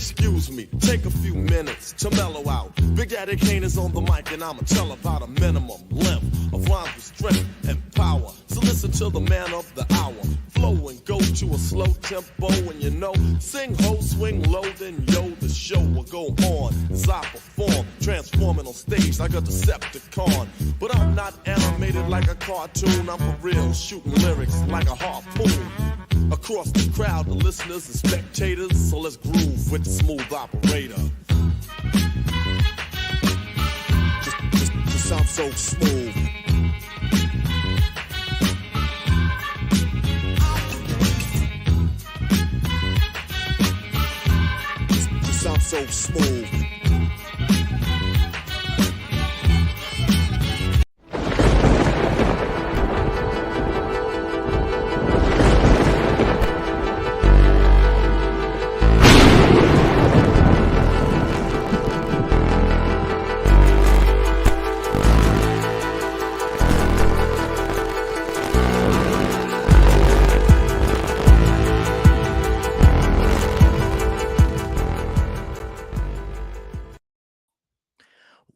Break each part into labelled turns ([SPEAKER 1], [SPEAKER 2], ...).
[SPEAKER 1] Excuse me, take a few minutes to mellow out. Big Daddy Kane is on the mic and I'ma tell about a minimum length of rhymes with strength and power. So listen to the man of the hour. Flow and go to a slow tempo and you know, sing ho, swing low, then yo, the show will go on as I perform, transforming on stage like a Decepticon. But I'm not animated like a cartoon, I'm for real, shooting lyrics like a harpoon. Across the crowd, the listeners and spectators, so let's groove with the smooth operator. Just sound so smooth. Just sound so smooth.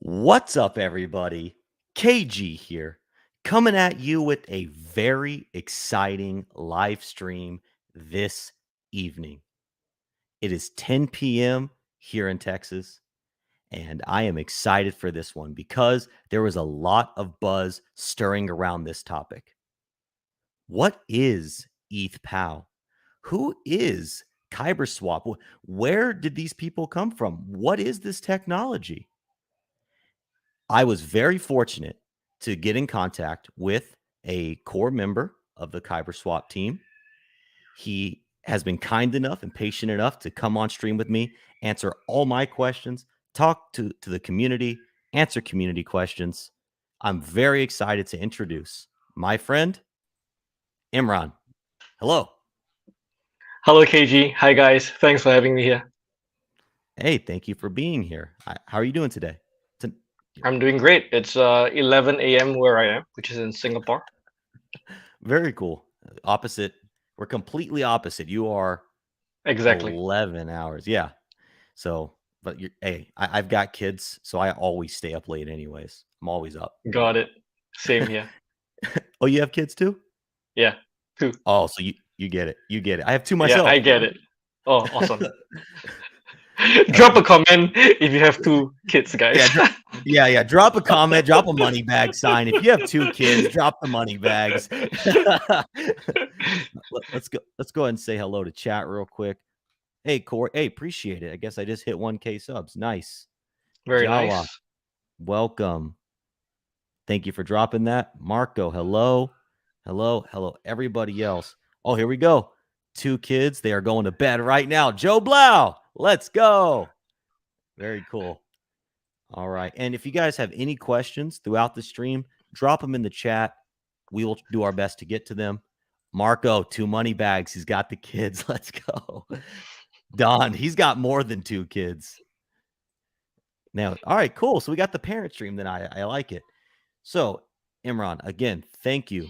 [SPEAKER 2] What's up, everybody? KG here, coming at you with a very exciting live stream this evening. It is 10 p.m. here in Texas, and I am excited for this one because there was a lot of buzz stirring around this topic. What is ETHPOW? Who is KyberSwap? Where did these people come from? What is this technology? I was very fortunate to get in contact with a core member of the Kyber Swap team. He has been kind enough and patient enough to come on stream with me, answer all my questions, talk to the community, answer community questions. I'm very excited to introduce my friend, Imran. Hello.
[SPEAKER 3] Hello, KG. Hi, guys. Thanks for having me here.
[SPEAKER 2] Hey, thank you for being here. How are you doing today?
[SPEAKER 3] I'm doing great. It's 11 a.m. where I am, which is in Singapore.
[SPEAKER 2] Very cool. Opposite. We're completely opposite. You are
[SPEAKER 3] exactly
[SPEAKER 2] 11 hours. Yeah. So, but hey, I've got kids, so I always stay up late anyways. I'm always up.
[SPEAKER 3] Got it. Same here.
[SPEAKER 2] Oh, you have kids too?
[SPEAKER 3] Yeah, 2.
[SPEAKER 2] Oh, so you get it. You get it. I have 2 myself.
[SPEAKER 3] Yeah, I get it. Oh, awesome. Drop a comment if you have 2 kids, guys.
[SPEAKER 2] Yeah. Drop a comment. Drop a money bag sign. If you have 2 kids, drop the money bags. Let's go ahead and say hello to chat real quick. Hey, Corey. Hey, appreciate it. I guess I just hit 1K subs. Nice.
[SPEAKER 3] Very
[SPEAKER 2] Jawa,
[SPEAKER 3] nice.
[SPEAKER 2] Welcome. Thank you for dropping that. Marco, hello. Everybody else. Oh, here we go. 2 kids. They are going to bed right now. Joe Blau. Let's go. Very cool. All right. And if you guys have any questions throughout the stream, drop them in the chat. We will do our best to get to them. Marco, 2 money bags. He's got the kids. Let's go. Don, he's got more than 2 kids. Now, all right, cool. So we got the parent stream. Then I like it. So, Imran, again, thank you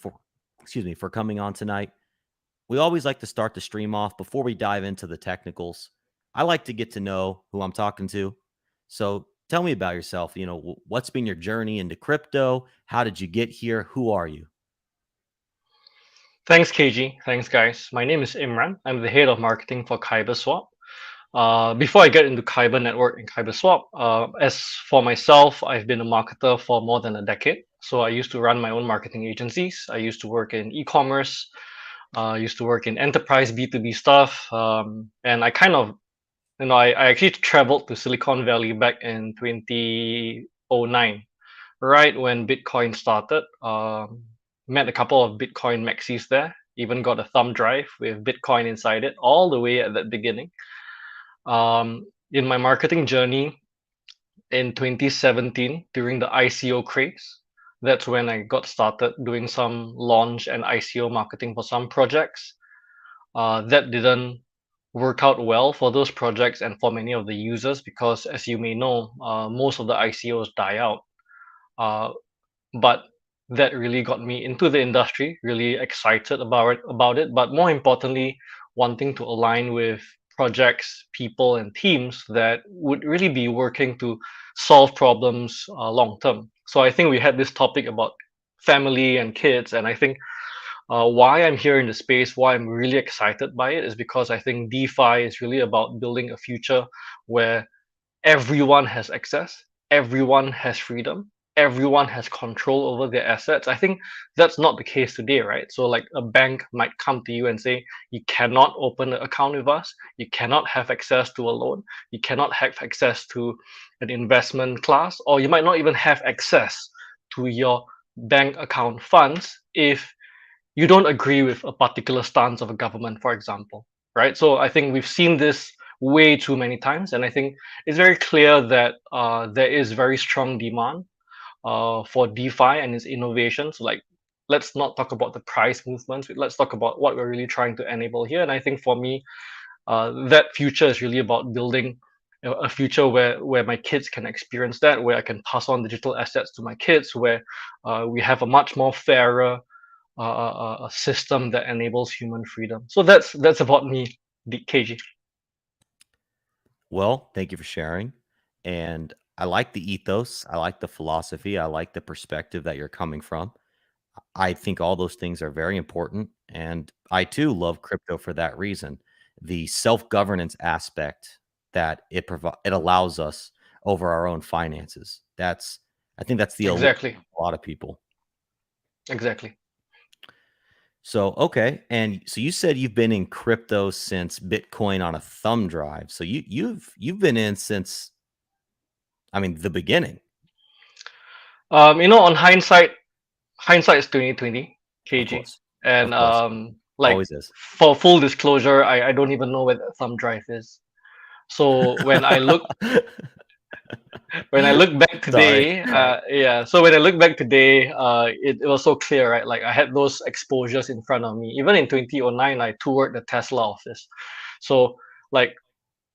[SPEAKER 2] for coming on tonight. We always like to start the stream off before we dive into the technicals. I like to get to know who I'm talking to. So tell me about yourself. You know, what's been your journey into crypto? How did you get here? Who are you?
[SPEAKER 3] Thanks, KG. Thanks, guys. My name is Imran. I'm the head of marketing for KyberSwap. Before I get into Kyber Network and KyberSwap, as for myself, I've been a marketer for more than a decade. So I used to run my own marketing agencies. I used to work in e-commerce. Used to work in enterprise B2B stuff. And I kind of, I actually traveled to Silicon Valley back in 2009, right when Bitcoin started. Met a couple of Bitcoin maxis there, even got a thumb drive with Bitcoin inside it, all the way at the beginning. In my marketing journey in 2017, during the ICO craze, that's when I got started doing some launch and ICO marketing for some projects. That didn't work out well for those projects and for many of the users because, as you may know, most of the ICOs die out. But that really got me into the industry, really excited about it. But more importantly, wanting to align with projects, people, and teams that would really be working to solve problems long term. So I think we had this topic about family and kids, and I think why I'm here in the space, why I'm really excited by it, is because I think DeFi is really about building a future where everyone has access, everyone has freedom, everyone has control over their assets. I think that's not the case today, right? So, like a bank might come to you and say, you cannot open an account with us, you cannot have access to a loan, you cannot have access to an investment class, or you might not even have access to your bank account funds if you don't agree with a particular stance of a government, for example, right? So I think we've seen this way too many times, and I think it's very clear that there is very strong demand for DeFi and its innovations. Like, let's not talk about the price movements. Let's talk about what we're really trying to enable here. And I think for me, that future is really about building a future where my kids can experience that, where I can pass on digital assets to my kids, where we have a much more fairer a system that enables human freedom. So that's about me, KG.
[SPEAKER 2] Well, thank you for sharing. And I like the ethos. I like the philosophy. I like the perspective that you're coming from. I think all those things are very important. And I too love crypto for that reason. The self-governance aspect that it allows us over our own finances. I think that's the allure
[SPEAKER 3] Exactly.
[SPEAKER 2] of a lot of people.
[SPEAKER 3] Exactly.
[SPEAKER 2] So, okay. And so you said you've been in crypto since Bitcoin on a thumb drive. So you've been in since, I mean, the beginning.
[SPEAKER 3] On hindsight is 2020,
[SPEAKER 2] Of
[SPEAKER 3] KG.
[SPEAKER 2] course.
[SPEAKER 3] And
[SPEAKER 2] Of course.
[SPEAKER 3] like,
[SPEAKER 2] Always is.
[SPEAKER 3] for full disclosure, I don't even know where the thumb drive is. So when I look back
[SPEAKER 2] Sorry.
[SPEAKER 3] today, yeah. So when I look back today, it was so clear, right? Like, I had those exposures in front of me. Even in 2009, I toured the Tesla office. So, like,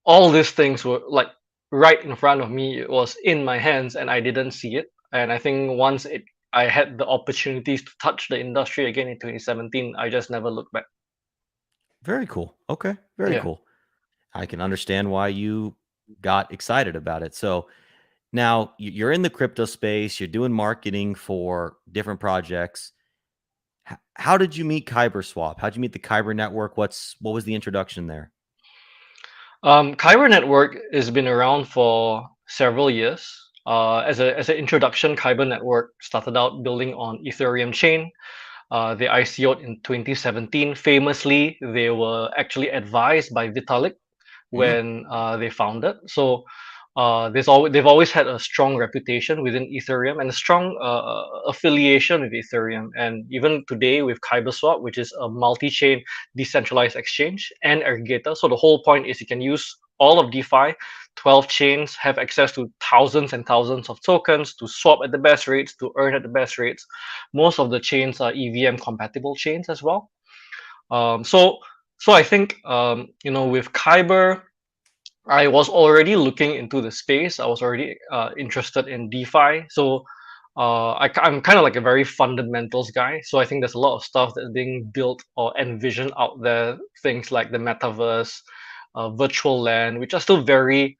[SPEAKER 3] all these things were like right in front of me. It was in my hands, and I didn't see it. And I think I had the opportunities to touch the industry again in 2017, I just never looked back.
[SPEAKER 2] Very cool. Okay. Very
[SPEAKER 3] Yeah.
[SPEAKER 2] cool. I can understand why you got excited about it. So now you're in the crypto space, you're doing marketing for different projects. How did you meet KyberSwap? How'd you meet the Kyber Network? What was the introduction there?
[SPEAKER 3] Kyber Network has been around for several years. As an introduction, Kyber Network started out building on Ethereum chain. They ICO'd in 2017. Famously, they were actually advised by Vitalik
[SPEAKER 2] Mm,
[SPEAKER 3] when they founded. So they've always had a strong reputation within Ethereum and a strong affiliation with Ethereum. And even today with KyberSwap, which is a multi-chain decentralized exchange and aggregator. So the whole point is you can use all of DeFi, 12 chains, have access to thousands and thousands of tokens to swap at the best rates, to earn at the best rates. Most of the chains are EVM compatible chains as well. So I think with Kyber, I was already looking into the space. I was already interested in DeFi. So I'm kind of like a very fundamentals guy. So I think there's a lot of stuff that's being built or envisioned out there. Things like the metaverse, virtual land, which are still very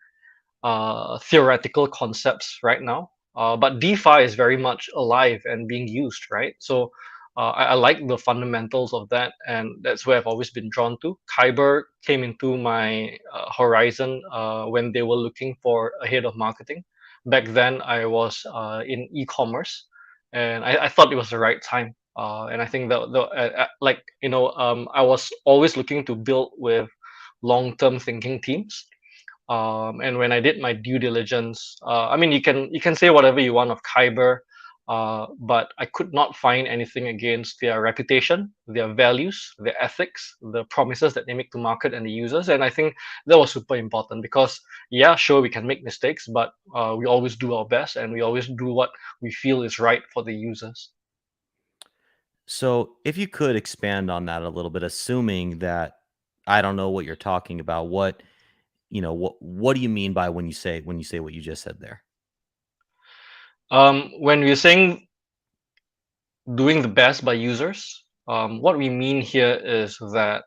[SPEAKER 3] theoretical concepts right now. But DeFi is very much alive and being used, right? So I like the fundamentals of that, and that's where I've always been drawn to. Kyber came into my horizon when they were looking for a head of marketing. Back then, I was in e-commerce, and I thought it was the right time. And I think I was always looking to build with long-term thinking teams. And when I did my due diligence, I mean, you can say whatever you want of Kyber, but I could not find anything against their reputation, their values, their ethics, the promises that they make to market and the users. And I think that was super important because, yeah, sure, we can make mistakes, but we always do our best and we always do what we feel is right for the users.
[SPEAKER 2] So if you could expand on that a little bit, assuming that I don't know what you're talking about, what do you mean by when you say what you just said there?
[SPEAKER 3] When we're saying doing the best by users, what we mean here is that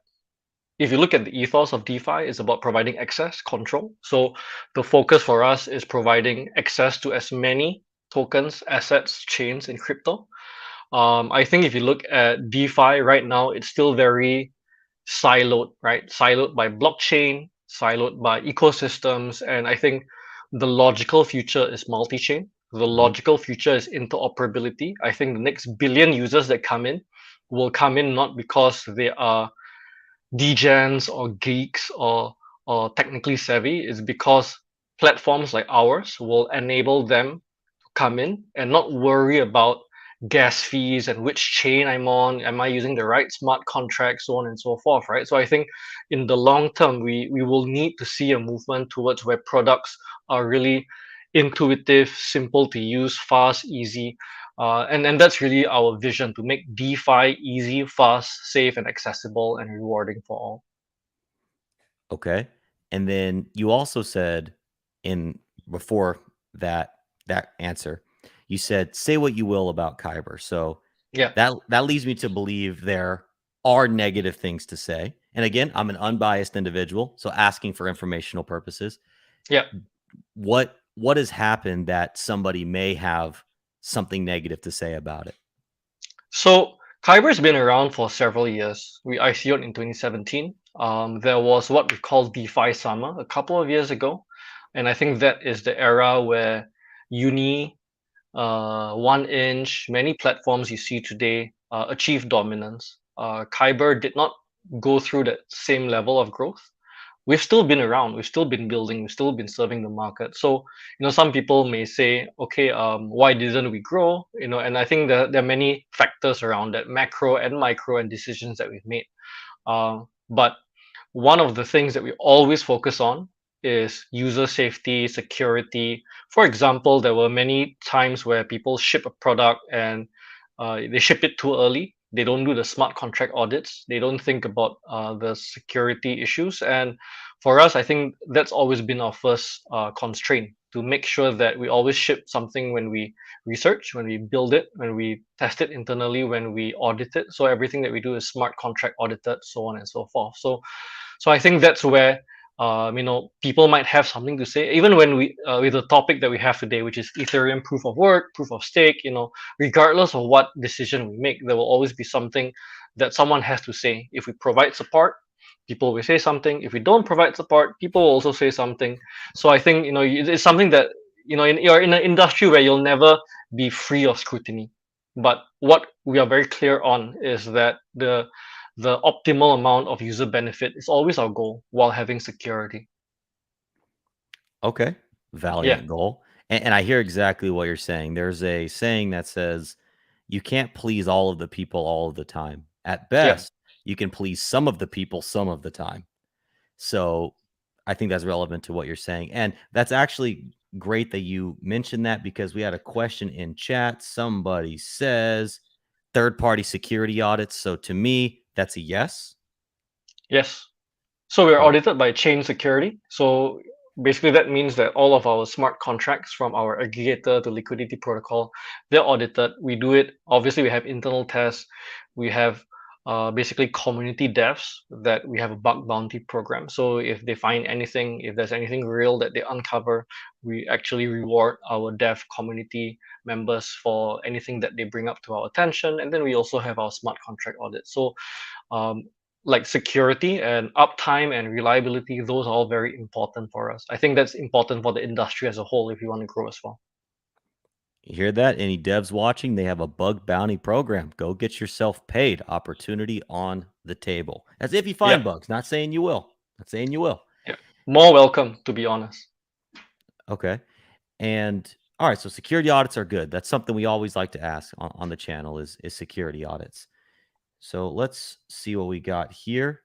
[SPEAKER 3] if you look at the ethos of DeFi, it's about providing access control. So the focus for us is providing access to as many tokens, assets, chains in crypto. I think if you look at DeFi right now, it's still very siloed, right? Siloed by blockchain, siloed by ecosystems. And I think the logical future is multi-chain. The
[SPEAKER 2] Mhm.
[SPEAKER 3] logical future is interoperability. I think the next billion users that come in will come in not because they are degens or geeks or technically savvy, is because platforms like ours will enable them to come in and not worry about gas fees and which chain I'm on, am I using the right smart contract, so on and so forth, right? So I think in the long term, we will need to see a movement towards where products are really intuitive, simple to use, fast, easy, and that's really our vision, to make DeFi easy, fast, safe, and accessible and rewarding for all.
[SPEAKER 2] Okay. And then you also said in before that answer, you said say what you will about Kyber. So
[SPEAKER 3] Yeah,
[SPEAKER 2] that leads me to believe there are negative things to say. And again, I'm an unbiased individual, so asking for informational purposes.
[SPEAKER 3] yeah.
[SPEAKER 2] What has happened that somebody may have something negative to say about it?
[SPEAKER 3] So Kyber's been around for several years. We ICO'd in 2017. There was what we call DeFi Summer a couple of years ago, and I think that is the era where Uni, 1inch, many platforms you see today achieve dominance. Kyber did not go through that same level of growth. We've still been around, we've still been building, we've still been serving the market. So, some people may say, okay, why didn't we grow? And I think there are many factors around that, macro and micro, and decisions that we've made. But one of the things that we always focus on is user safety, security. For example, there were many times where people ship a product and they ship it too early. They don't do the smart contract audits. They don't think about the security issues. And for us, I think that's always been our first constraint, to make sure that we always ship something when we research, when we build it, when we test it internally, when we audit it. So everything that we do is smart contract audited, so on and so forth. So I think that's where people might have something to say, even when we with the topic that we have today, which is Ethereum proof of work, proof of stake. Regardless of what decision we make, there will always be something that someone has to say. If we provide support, people will say something. If we don't provide support, people will also say something. So I think it's something that you're in an industry where you'll never be free of scrutiny. But what we are very clear on is that the optimal amount of user benefit is always our goal, while having security.
[SPEAKER 2] Okay.
[SPEAKER 3] Yeah,
[SPEAKER 2] Valiant goal. And I hear exactly what you're saying. There's a saying that says you can't please all of the people all of the time. At
[SPEAKER 3] yeah.
[SPEAKER 2] best, you can please some of the people some of the time. So I think that's relevant to what you're saying. And that's actually great that you mentioned that, because we had a question in chat. Somebody says third party security audits. So to me, that's a yes.
[SPEAKER 3] Yes. So we're
[SPEAKER 2] Oh,
[SPEAKER 3] audited by Chain Security. So basically, that means that all of our smart contracts, from our Aggregator to Liquidity protocol, they're audited. We do it. Obviously, we have internal tests. We have basically community devs that we have a bug bounty program. So if they find anything, if there's anything real that they uncover, we actually reward our dev community members for anything that they bring up to our attention. And then we also have our smart contract audit. So um, like security and uptime and reliability, those are all very important for us. I think that's important for the industry as a whole if you want to grow as well.
[SPEAKER 2] you hear that? Any devs watching? They have a bug bounty program. Go get yourself paid. Opportunity on the table. As if you
[SPEAKER 3] Yeah,
[SPEAKER 2] find bugs. Not saying you will. Not saying you will.
[SPEAKER 3] yeah. More welcome, to be honest.
[SPEAKER 2] Okay. And all right, so security audits are good. That's something we always like to ask on the channel is security audits. So let's see what we got here.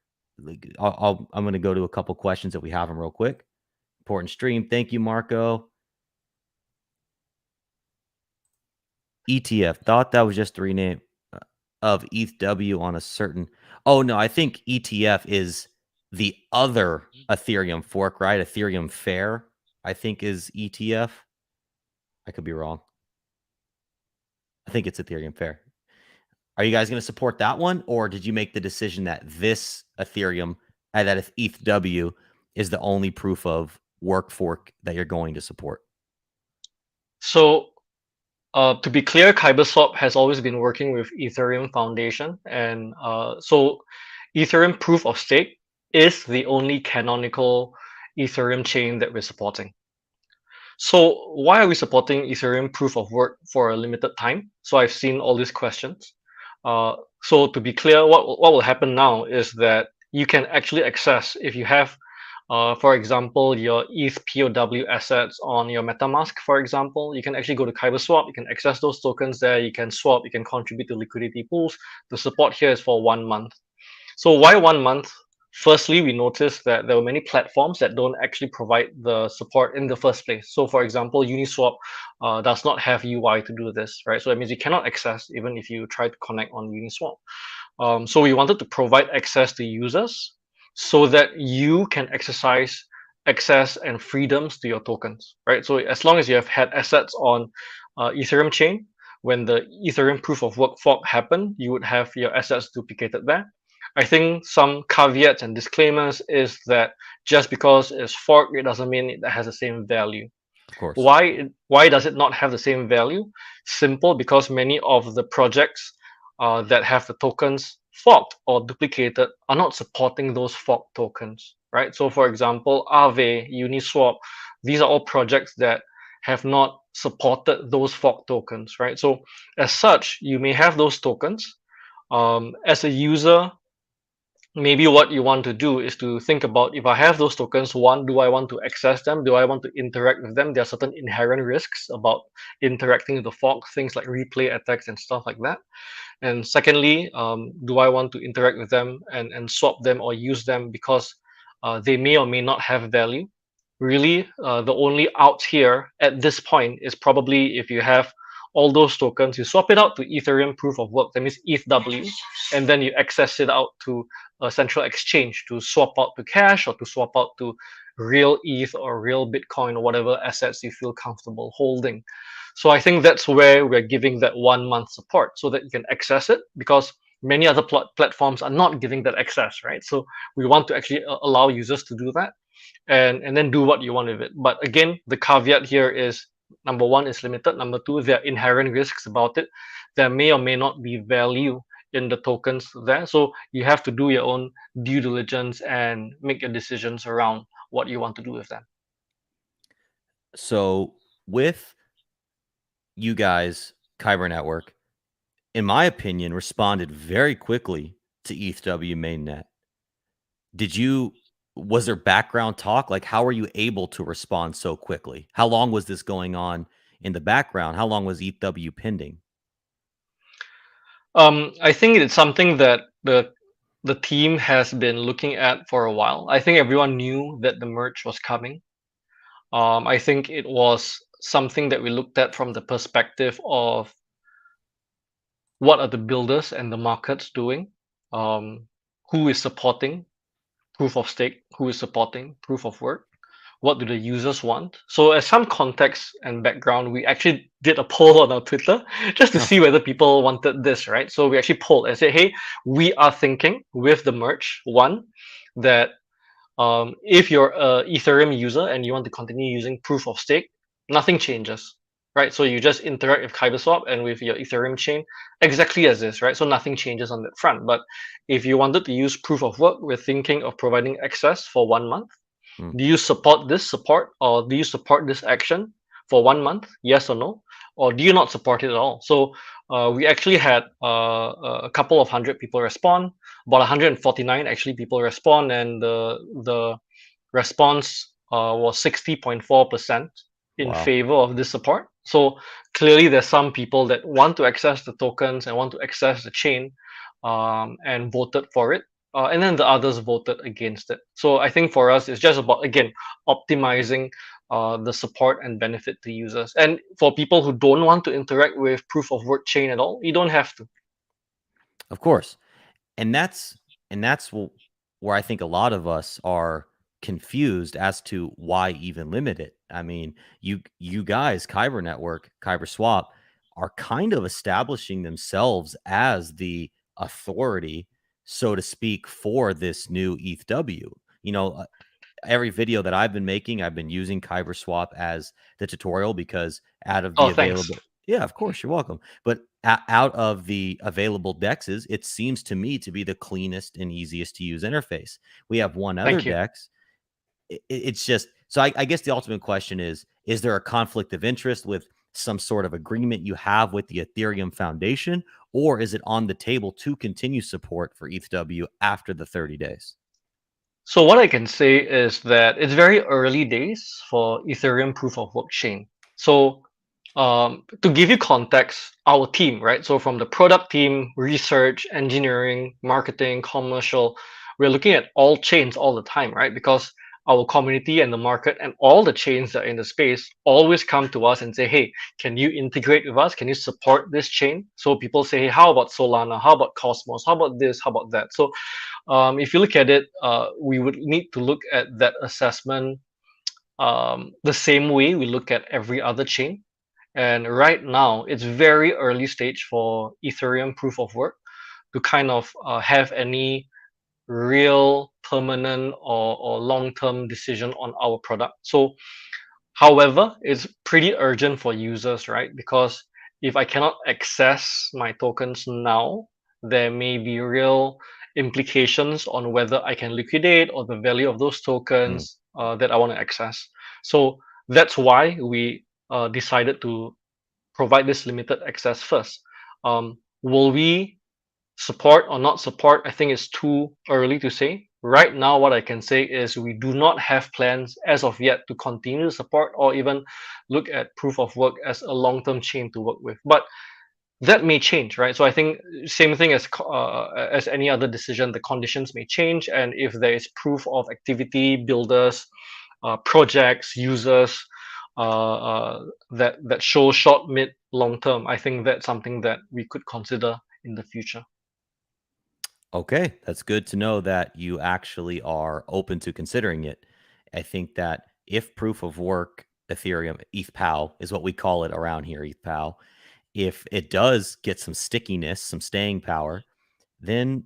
[SPEAKER 2] I'm going to go to a couple questions that we have them real quick. Important stream. Thank you, Marco. ETF. Thought that was just the rename of ETHW on a certain. Oh, no, I think ETF is the other Ethereum fork, right? Ethereum Fair, I think, is ETF. I could be wrong. I think it's Ethereum Fair. Are you guys going to support that one, or did you make the decision that this Ethereum that if ETHW is the only proof of work fork that you're going to support?
[SPEAKER 3] So to be clear, KyberSwap has always been working with Ethereum Foundation, and so Ethereum Proof of Stake is the only canonical Ethereum chain that we're supporting. So why are we supporting Ethereum Proof of Work for a limited time? So I've seen all these questions. So to be clear, what will happen now is that you can actually access, if you have, for example, your ETHPOW assets on your MetaMask, for example, you can actually go to KyberSwap, you can access those tokens there, you can swap, you can contribute to liquidity pools. The support here is for 1 month. So why 1 month? Firstly, we noticed that there were many platforms that don't actually provide the support in the first place. So for example, Uniswap does not have UI to do this, right? So that means you cannot access even if you try to connect on Uniswap. So we wanted to provide access to users so that you can exercise access and freedoms to your tokens, right? So as long as you have had assets on Ethereum chain, when the Ethereum proof of work fork happened, you would have your assets duplicated there. I think some caveats and disclaimers is that just because it's forked, it doesn't mean it has the same value.
[SPEAKER 2] Of course.
[SPEAKER 3] Why does it not have the same value? Simple, because many of the projects that have the tokens forked or duplicated are not supporting those forked tokens, right? So for example, Aave, Uniswap, these are all projects that have not supported those forked tokens, right? So as such, you may have those tokens. As a user, maybe what you want to do is to think about, if I have those tokens, one, do I want to access them? Do I want to interact with them? There are certain inherent risks about interacting with the fork, things like replay attacks and stuff like that. And secondly, do I want to interact with them and swap them or use them because they may or may not have value? Really, the only out here at this point is probably if you have all those tokens, you swap it out to Ethereum Proof of Work, that means ETHW, and then you access it out to a central exchange to swap out to cash or to swap out to real ETH or real Bitcoin or whatever assets you feel comfortable holding. So I think that's where we're giving that 1 month support so that you can access it, because many other platforms are not giving that access, right? So we want to actually allow users to do that and then do what you want with it. But again, the caveat here is, number one, is limited. Number two, there are inherent risks about it. There may or may not be value in the tokens there. So you have to do your own due diligence and make your decisions around what you want to do with them.
[SPEAKER 2] So with you guys, Kyber Network, in my opinion, responded very quickly to ETHW mainnet. Was there background talk? Like, how were you able to respond so quickly? How long was this going on in the background? How long was ETHW pending?
[SPEAKER 3] I think it's something that the team has been looking at for a while. I think everyone knew that the merge was coming. I think it was something that we looked at from the perspective of what are the builders and the markets doing, who is supporting proof of stake, who is supporting proof of work, what do the users want. So as some context and background, we actually did a poll on our Twitter just to see whether people wanted this, right? So we actually polled and said, hey, we are thinking with the merge, one, that if you're a Ethereum user and you want to continue using proof of stake, nothing changes, right? So you just interact with KyberSwap and with your Ethereum chain exactly as is, right? So nothing changes on that front. But if you wanted to use proof of work, we're thinking of providing access for 1 month. Do you support this support, or do you support this action for 1 month? Yes or no? Or do you not support it at all? So we actually had a couple of hundred people respond, about 149 actually people respond, and the response was 60.4% in favor of this support. So clearly there's some people that want to access the tokens and want to access the chain and voted for it. And then the others voted against it. So I think for us, it's just about, again, optimizing the support and benefit to users. And for people who don't want to interact with proof of work chain at all, you don't have to.
[SPEAKER 2] Of course. And that's where I think a lot of us are confused as to why even limit it. I mean, you guys, Kyber Network, KyberSwap, are kind of establishing themselves as the authority so to speak, for this new ETHW. You know, every video that I've been making, I've been using KyberSwap as the tutorial because out of the
[SPEAKER 3] Oh, thanks.
[SPEAKER 2] available, yeah, of course, you're welcome. But out of the available dexes, it seems to me to be the cleanest and easiest to use interface. We have one other
[SPEAKER 3] Thank you.
[SPEAKER 2] dex. It's just, so I guess the ultimate question is there a conflict of interest with some sort of agreement you have with the Ethereum Foundation, or is it on the table to continue support for ETHW after the 30 days?
[SPEAKER 3] So what I can say is that it's very early days for Ethereum Proof of Work chain. So to give you context, our team, right? So from the product team, research, engineering, marketing, commercial, we're looking at all chains all the time, right? Because our community and the market and all the chains that are in the space always come to us and say, hey, can you integrate with us? Can you support this chain? So people say, hey, how about Solana? How about Cosmos? How about this? How about that? So if you look at it, we would need to look at that assessment the same way we look at every other chain. And right now, it's very early stage for Ethereum Proof of Work to kind of have any real permanent or long-term decision on our product. So, however, it's pretty urgent for users, right? Because if I cannot access my tokens now, there may be real implications on whether I can liquidate or the value of those
[SPEAKER 2] Mm.
[SPEAKER 3] tokens that I want to access. So that's why we decided to provide this limited access first. Will we support or not support? I think it's too early to say. Right now, what I can say is we do not have plans as of yet to continue to support or even look at proof of work as a long-term chain to work with. But that may change, right? So I think same thing as any other decision, the conditions may change, and if there is proof of activity, builders, projects, users that show short, mid, long term, I think that's something that we could consider in the future.
[SPEAKER 2] Okay, that's good to know that you actually are open to considering it. I think that if proof of work Ethereum, ETHPOW is what we call it around here, ETHPOW, if it does get some stickiness, some staying power, then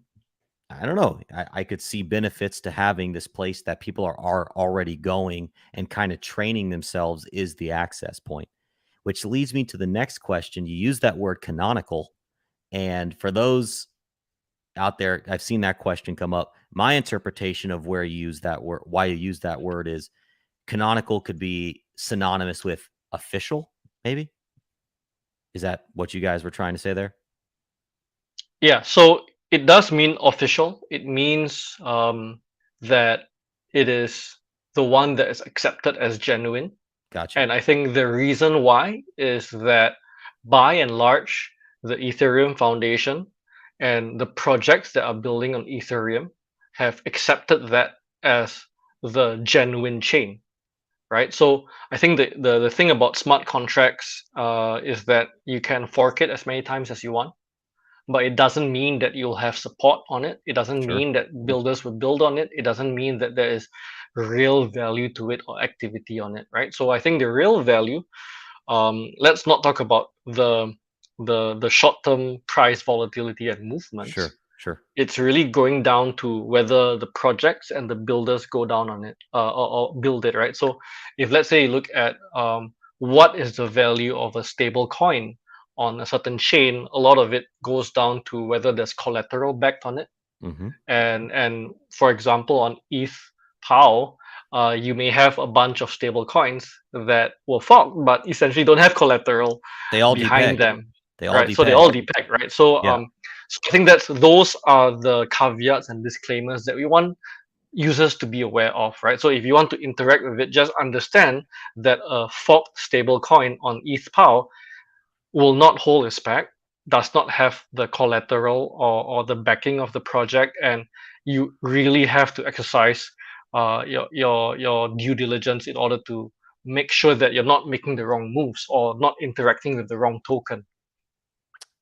[SPEAKER 2] I don't know. I could see benefits to having this place that people are already going and kind of training themselves is the access point, which leads me to the next question. You use that word canonical. And for those out there, I've seen that question come up. My interpretation of where you use that word, why you use that word is canonical could be synonymous with official, maybe. Is that what you guys were trying to say there?
[SPEAKER 3] Yeah, so it does mean official. It means that it is the one that is accepted as genuine.
[SPEAKER 2] Gotcha.
[SPEAKER 3] And I think the reason why is that by and large, the Ethereum Foundation and the projects that are building on Ethereum have accepted that as the genuine chain, right? So I think the thing about smart contracts is that you can fork it as many times as you want, but it doesn't mean that you'll have support on it. It doesn't
[SPEAKER 2] Sure.
[SPEAKER 3] mean that builders will build on it. It doesn't mean that there is real value to it or activity on it, right? So I think the real value, let's not talk about the short-term price volatility and movements.
[SPEAKER 2] Sure.
[SPEAKER 3] It's really going down to whether the projects and the builders go down on it or build it, right? So if let's say you look at what is the value of a stable coin on a certain chain, a lot of it goes down to whether there's collateral backed on it.
[SPEAKER 2] Mm-hmm.
[SPEAKER 3] And for example, on ETHPOW, you may have a bunch of stable coins that were forked, but essentially don't have collateral
[SPEAKER 2] They all
[SPEAKER 3] behind
[SPEAKER 2] depeg.
[SPEAKER 3] them,
[SPEAKER 2] They all
[SPEAKER 3] right? So they
[SPEAKER 2] depeg.
[SPEAKER 3] all depeg, right? So
[SPEAKER 2] Yeah.
[SPEAKER 3] so I think those are the caveats and disclaimers that we want users to be aware of, right? So if you want to interact with it, just understand that a forked stable coin on ETHPOW will not hold its back, does not have the collateral or the backing of the project, and you really have to exercise your due diligence in order to make sure that you're not making the wrong moves or not interacting with the wrong token.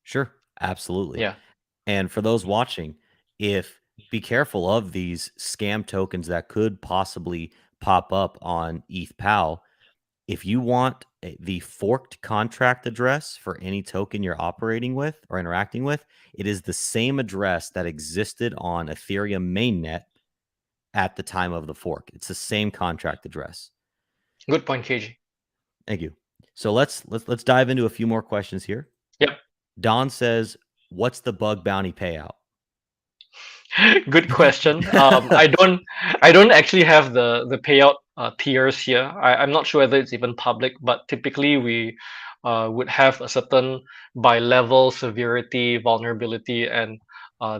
[SPEAKER 2] Sure. Absolutely.
[SPEAKER 3] Yeah.
[SPEAKER 2] And for those watching, if be careful of these scam tokens that could possibly pop up on ETHPOW. If you want the forked contract address for any token you're operating with or interacting with, it is the same address that existed on Ethereum mainnet at the time of the fork. It's the same contract address.
[SPEAKER 3] Good point, KG.
[SPEAKER 2] Thank you. So let's dive into a few more questions here.
[SPEAKER 3] Yep.
[SPEAKER 2] Don says, "What's the bug bounty payout?"
[SPEAKER 3] Good question. I don't actually have the payout tiers here. I'm not sure whether it's even public, but typically we would have a certain by level severity, vulnerability, and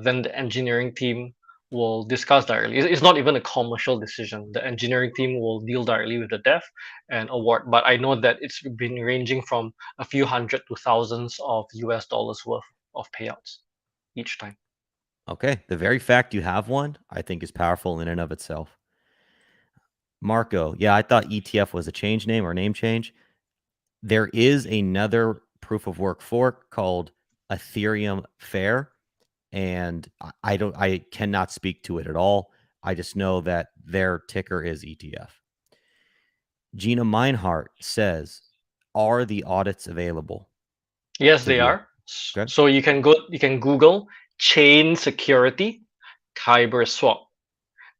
[SPEAKER 3] then the engineering team will discuss directly. It's not even a commercial decision. The engineering team will deal directly with the dev and award. But I know that it's been ranging from a few hundred to thousands of US dollars worth of payouts each time.
[SPEAKER 2] Okay. The very fact you have one, I think, is powerful in and of itself. Marco, yeah, I thought ETF was a change name or name change. There is another proof of work fork called Ethereum Fair, and I cannot speak to it at all. I just know that their ticker is ETF. Gina Meinhardt says, "Are the audits available?"
[SPEAKER 3] Yes,
[SPEAKER 2] To
[SPEAKER 3] they
[SPEAKER 2] view.
[SPEAKER 3] are.
[SPEAKER 2] Okay.
[SPEAKER 3] So you can Google chain security Kyber Swap,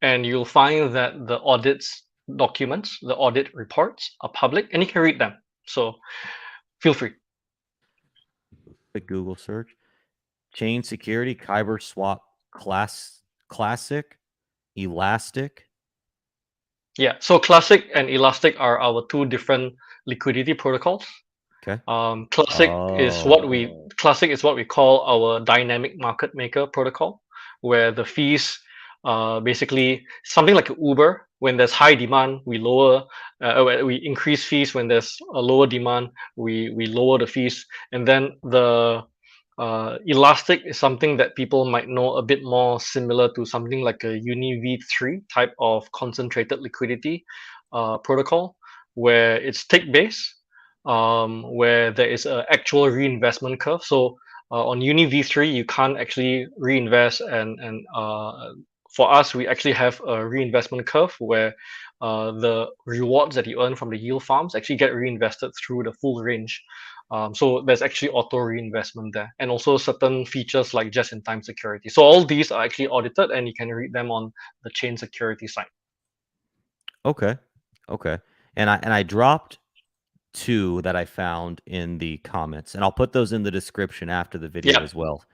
[SPEAKER 3] and you'll find that the audits documents, the audit reports are public, and you can read them. So feel free.
[SPEAKER 2] Quick Google search. Chain security, KyberSwap Classic, Elastic.
[SPEAKER 3] Yeah. So Classic and Elastic are our two different liquidity protocols.
[SPEAKER 2] Okay.
[SPEAKER 3] Classic is what we call our dynamic market maker protocol, where the fees basically something like Uber. When there's high demand, we increase fees. When there's a lower demand, we lower the fees. And then the Elastic is something that people might know a bit more similar to something like a Uni V3 type of concentrated liquidity protocol, where it's tick based, where there is an actual reinvestment curve. So on Uni V3, you can't actually reinvest, and for us, we actually have a reinvestment curve where the rewards that you earn from the yield farms actually get reinvested through the full range. So there's actually auto reinvestment there, and also certain features like just-in-time security. So all these are actually audited, and you can read them on the chain security site.
[SPEAKER 2] Okay. And I dropped two that I found in the comments, and I'll put those in the description after the video
[SPEAKER 3] Yep.
[SPEAKER 2] as well.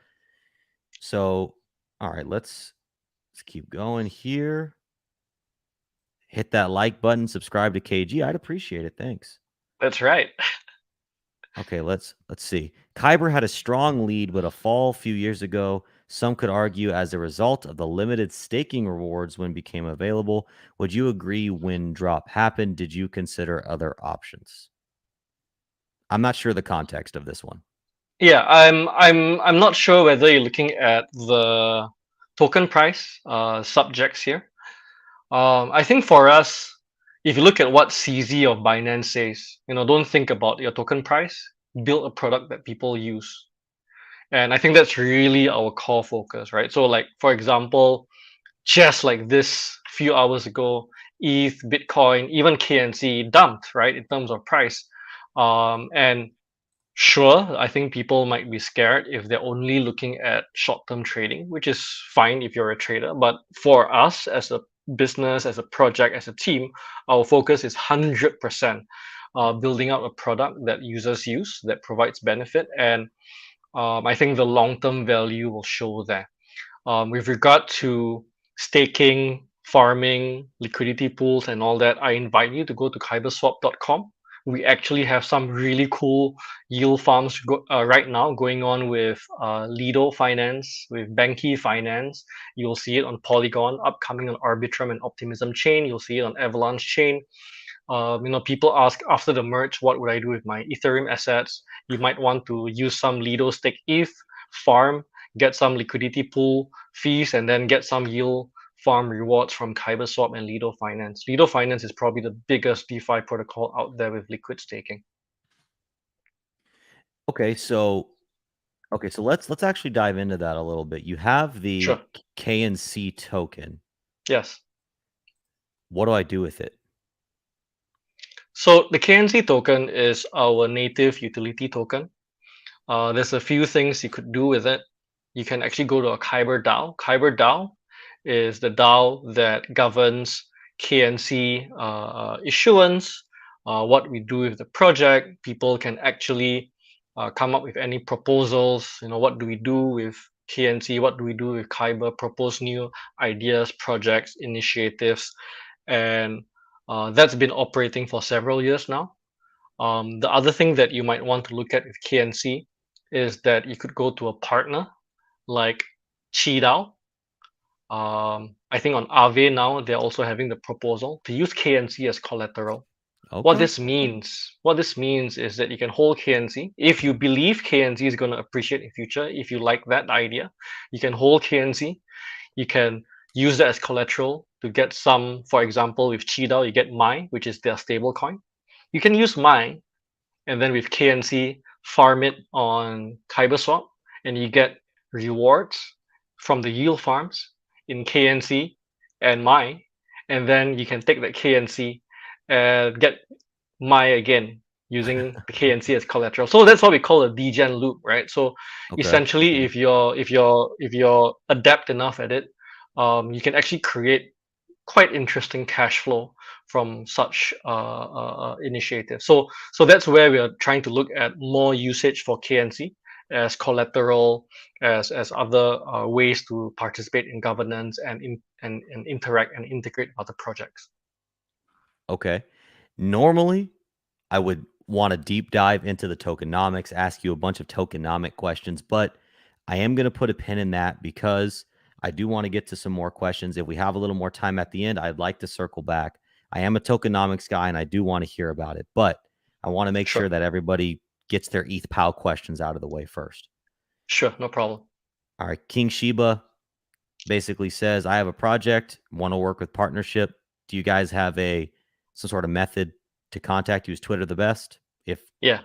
[SPEAKER 2] So, all right, let's keep going here. Hit that like button, subscribe to KG. I'd appreciate it. Thanks.
[SPEAKER 3] That's right.
[SPEAKER 2] Okay, let's see. Kyber had a strong lead, but a fall a few years ago. Some could argue as a result of the limited staking rewards when became available. Would you agree when drop happened? Did you consider other options? I'm not sure the context of this one.
[SPEAKER 3] Yeah, I'm not sure whether you're looking at the token price subjects here. I think for us, if you look at what CZ of Binance says, don't think about your token price. Build a product that people use, and I think that's really our core focus, right? So, like for example, just like this few hours ago, ETH, Bitcoin, even KNC dumped, right, in terms of price, and sure, I think people might be scared if they're only looking at short-term trading, which is fine if you're a trader. But for us as a business, as a project, as a team, our focus is 100% building out a product that users use, that provides benefit. And I think the long-term value will show there. With regard to staking, farming, liquidity pools, and all that, I invite you to go to KyberSwap.com. We actually have some really cool yield farms right now going on with Lido Finance, with Banky Finance. You'll see it on Polygon, upcoming on Arbitrum and Optimism Chain. You'll see it on Avalanche Chain. People ask after the merge, what would I do with my Ethereum assets? You might want to use some Lido stake ETH, farm, get some liquidity pool fees, and then get some yield farm rewards from KyberSwap and Lido Finance. Lido Finance is probably the biggest DeFi protocol out there with liquid staking.
[SPEAKER 2] Okay, so let's actually dive into that a little bit. You have the
[SPEAKER 3] Sure.
[SPEAKER 2] KNC token.
[SPEAKER 3] Yes.
[SPEAKER 2] What do I do with it?
[SPEAKER 3] So the KNC token is our native utility token. There's a few things you could do with it. You can actually go to a Kyber DAO. Kyber DAO is the DAO that governs KNC issuance, what we do with the project. People can actually come up with any proposals. What do we do with KNC? What do we do with Kyber? Propose new ideas, projects, initiatives, and that's been operating for several years now. The other thing that you might want to look at with KNC is that you could go to a partner like Qidao. I think on Aave now they're also having the proposal to use KNC as collateral. What
[SPEAKER 2] Okay.
[SPEAKER 3] this means is that you can hold KNC if you believe KNC is going to appreciate in future. If you like that idea, you can hold KNC. You can use that as collateral to get some. For example, with Qidao, you get Mai, which is their stable coin. You can use Mai and then with KNC farm it on KyberSwap, and you get rewards from the yield farms in KNC and Mai, and then you can take that KNC and get Mai again using the KNC as collateral. So that's what we call a degen loop, right? So
[SPEAKER 2] Okay.
[SPEAKER 3] essentially, if you're adept enough at it, you can actually create quite interesting cash flow from such initiatives. So that's where we are trying to look at more usage for KNC as collateral, as other ways to participate in governance and interact and integrate with other projects.
[SPEAKER 2] Okay. Normally, I would want to deep dive into the tokenomics, ask you a bunch of tokenomic questions, but I am going to put a pin in that because I do want to get to some more questions. If we have a little more time at the end, I'd like to circle back. I am a tokenomics guy and I do want to hear about it, but I want to make
[SPEAKER 3] Sure,
[SPEAKER 2] sure that everybody gets their ETHPOW questions out of the way first.
[SPEAKER 3] sure, no problem.
[SPEAKER 2] All right. King Sheba basically says, I have a project, want to work with partnership. Do you guys have some sort of method to contact you? Is Twitter the best? If
[SPEAKER 3] Yeah.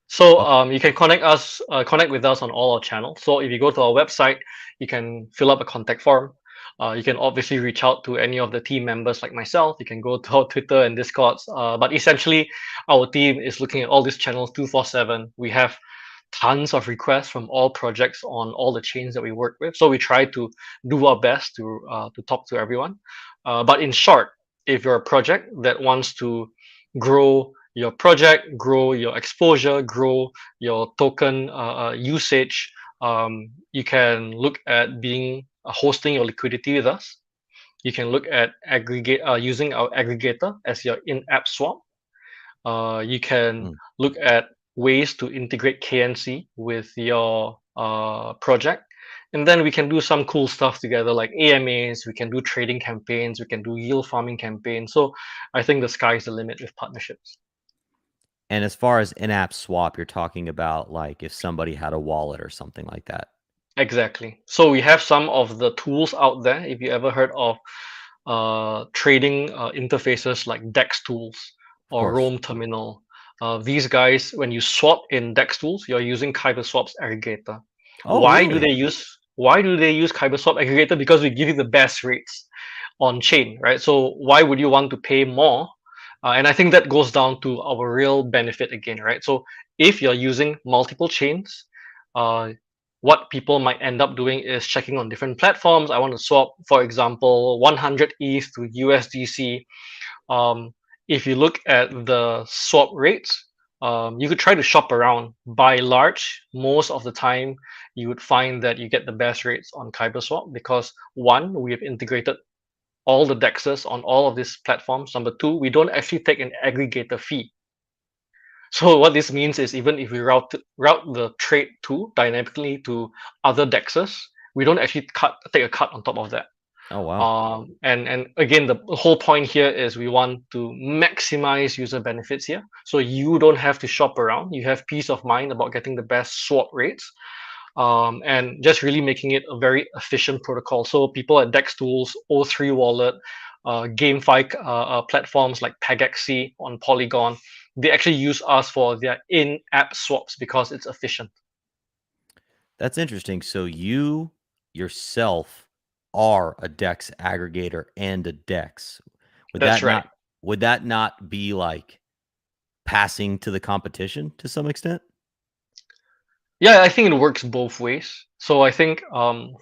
[SPEAKER 3] So
[SPEAKER 2] oh,
[SPEAKER 3] you can connect with us on all our channels. So if you go to our website, you can fill up a contact form. You can obviously reach out to any of the team members like myself. You can go to our Twitter and Discords. But essentially, our team is looking at all these channels 24/7. We have tons of requests from all projects on all the chains that we work with. So we try to do our best to talk to everyone. But in short, if you're a project that wants to grow your project, grow your exposure, grow your token usage, you can look at being hosting your liquidity with us. You can look at using our aggregator as your in-app swap. You can
[SPEAKER 2] mm,
[SPEAKER 3] look at ways to integrate KNC with your project. And then we can do some cool stuff together like AMAs, we can do trading campaigns, we can do yield farming campaigns. So I think the sky's the limit with partnerships.
[SPEAKER 2] and as far as in-app swap, you're talking about like if somebody had a wallet or something like that.
[SPEAKER 3] Exactly. So we have some of the tools out there. If you ever heard of trading interfaces like DEX tools
[SPEAKER 2] Of
[SPEAKER 3] or
[SPEAKER 2] course.
[SPEAKER 3] Roam Terminal, these guys, when you swap in DEX tools, you're using KyberSwap's aggregator.
[SPEAKER 2] Oh, really?
[SPEAKER 3] Why do they use KyberSwap aggregator? Because we give you the best rates on chain, right? So why would you want to pay more? And I think that goes down to our real benefit again, right? So if you're using multiple chains, uh, what people might end up doing is checking on different platforms. I want to swap, for example, 100 ETH to USDC. Um, if you look at the swap rates, you could try to shop around. By large, most of the time, you would find that you get the best rates on KyberSwap because one, we have integrated all the DEXs on all of these platforms. Number two, we don't actually take an aggregator fee. So what this means is even if we route the trade to dynamically to other DEXs, we don't actually take a cut on top of that.
[SPEAKER 2] Oh, wow.
[SPEAKER 3] And again, the whole point here is we want to maximize user benefits here. So you don't have to shop around. You have peace of mind about getting the best swap rates, and just really making it a very efficient protocol. So people at DEX Tools, O3 Wallet, GameFi platforms like PegXC on Polygon, they actually use us for their in-app swaps because it's efficient.
[SPEAKER 2] That's interesting. So you yourself are a DEX aggregator and a DEX. Would
[SPEAKER 3] That's
[SPEAKER 2] that
[SPEAKER 3] right.
[SPEAKER 2] not would that not be like passing to the competition to some extent?
[SPEAKER 3] Yeah, I think it works both ways. So I think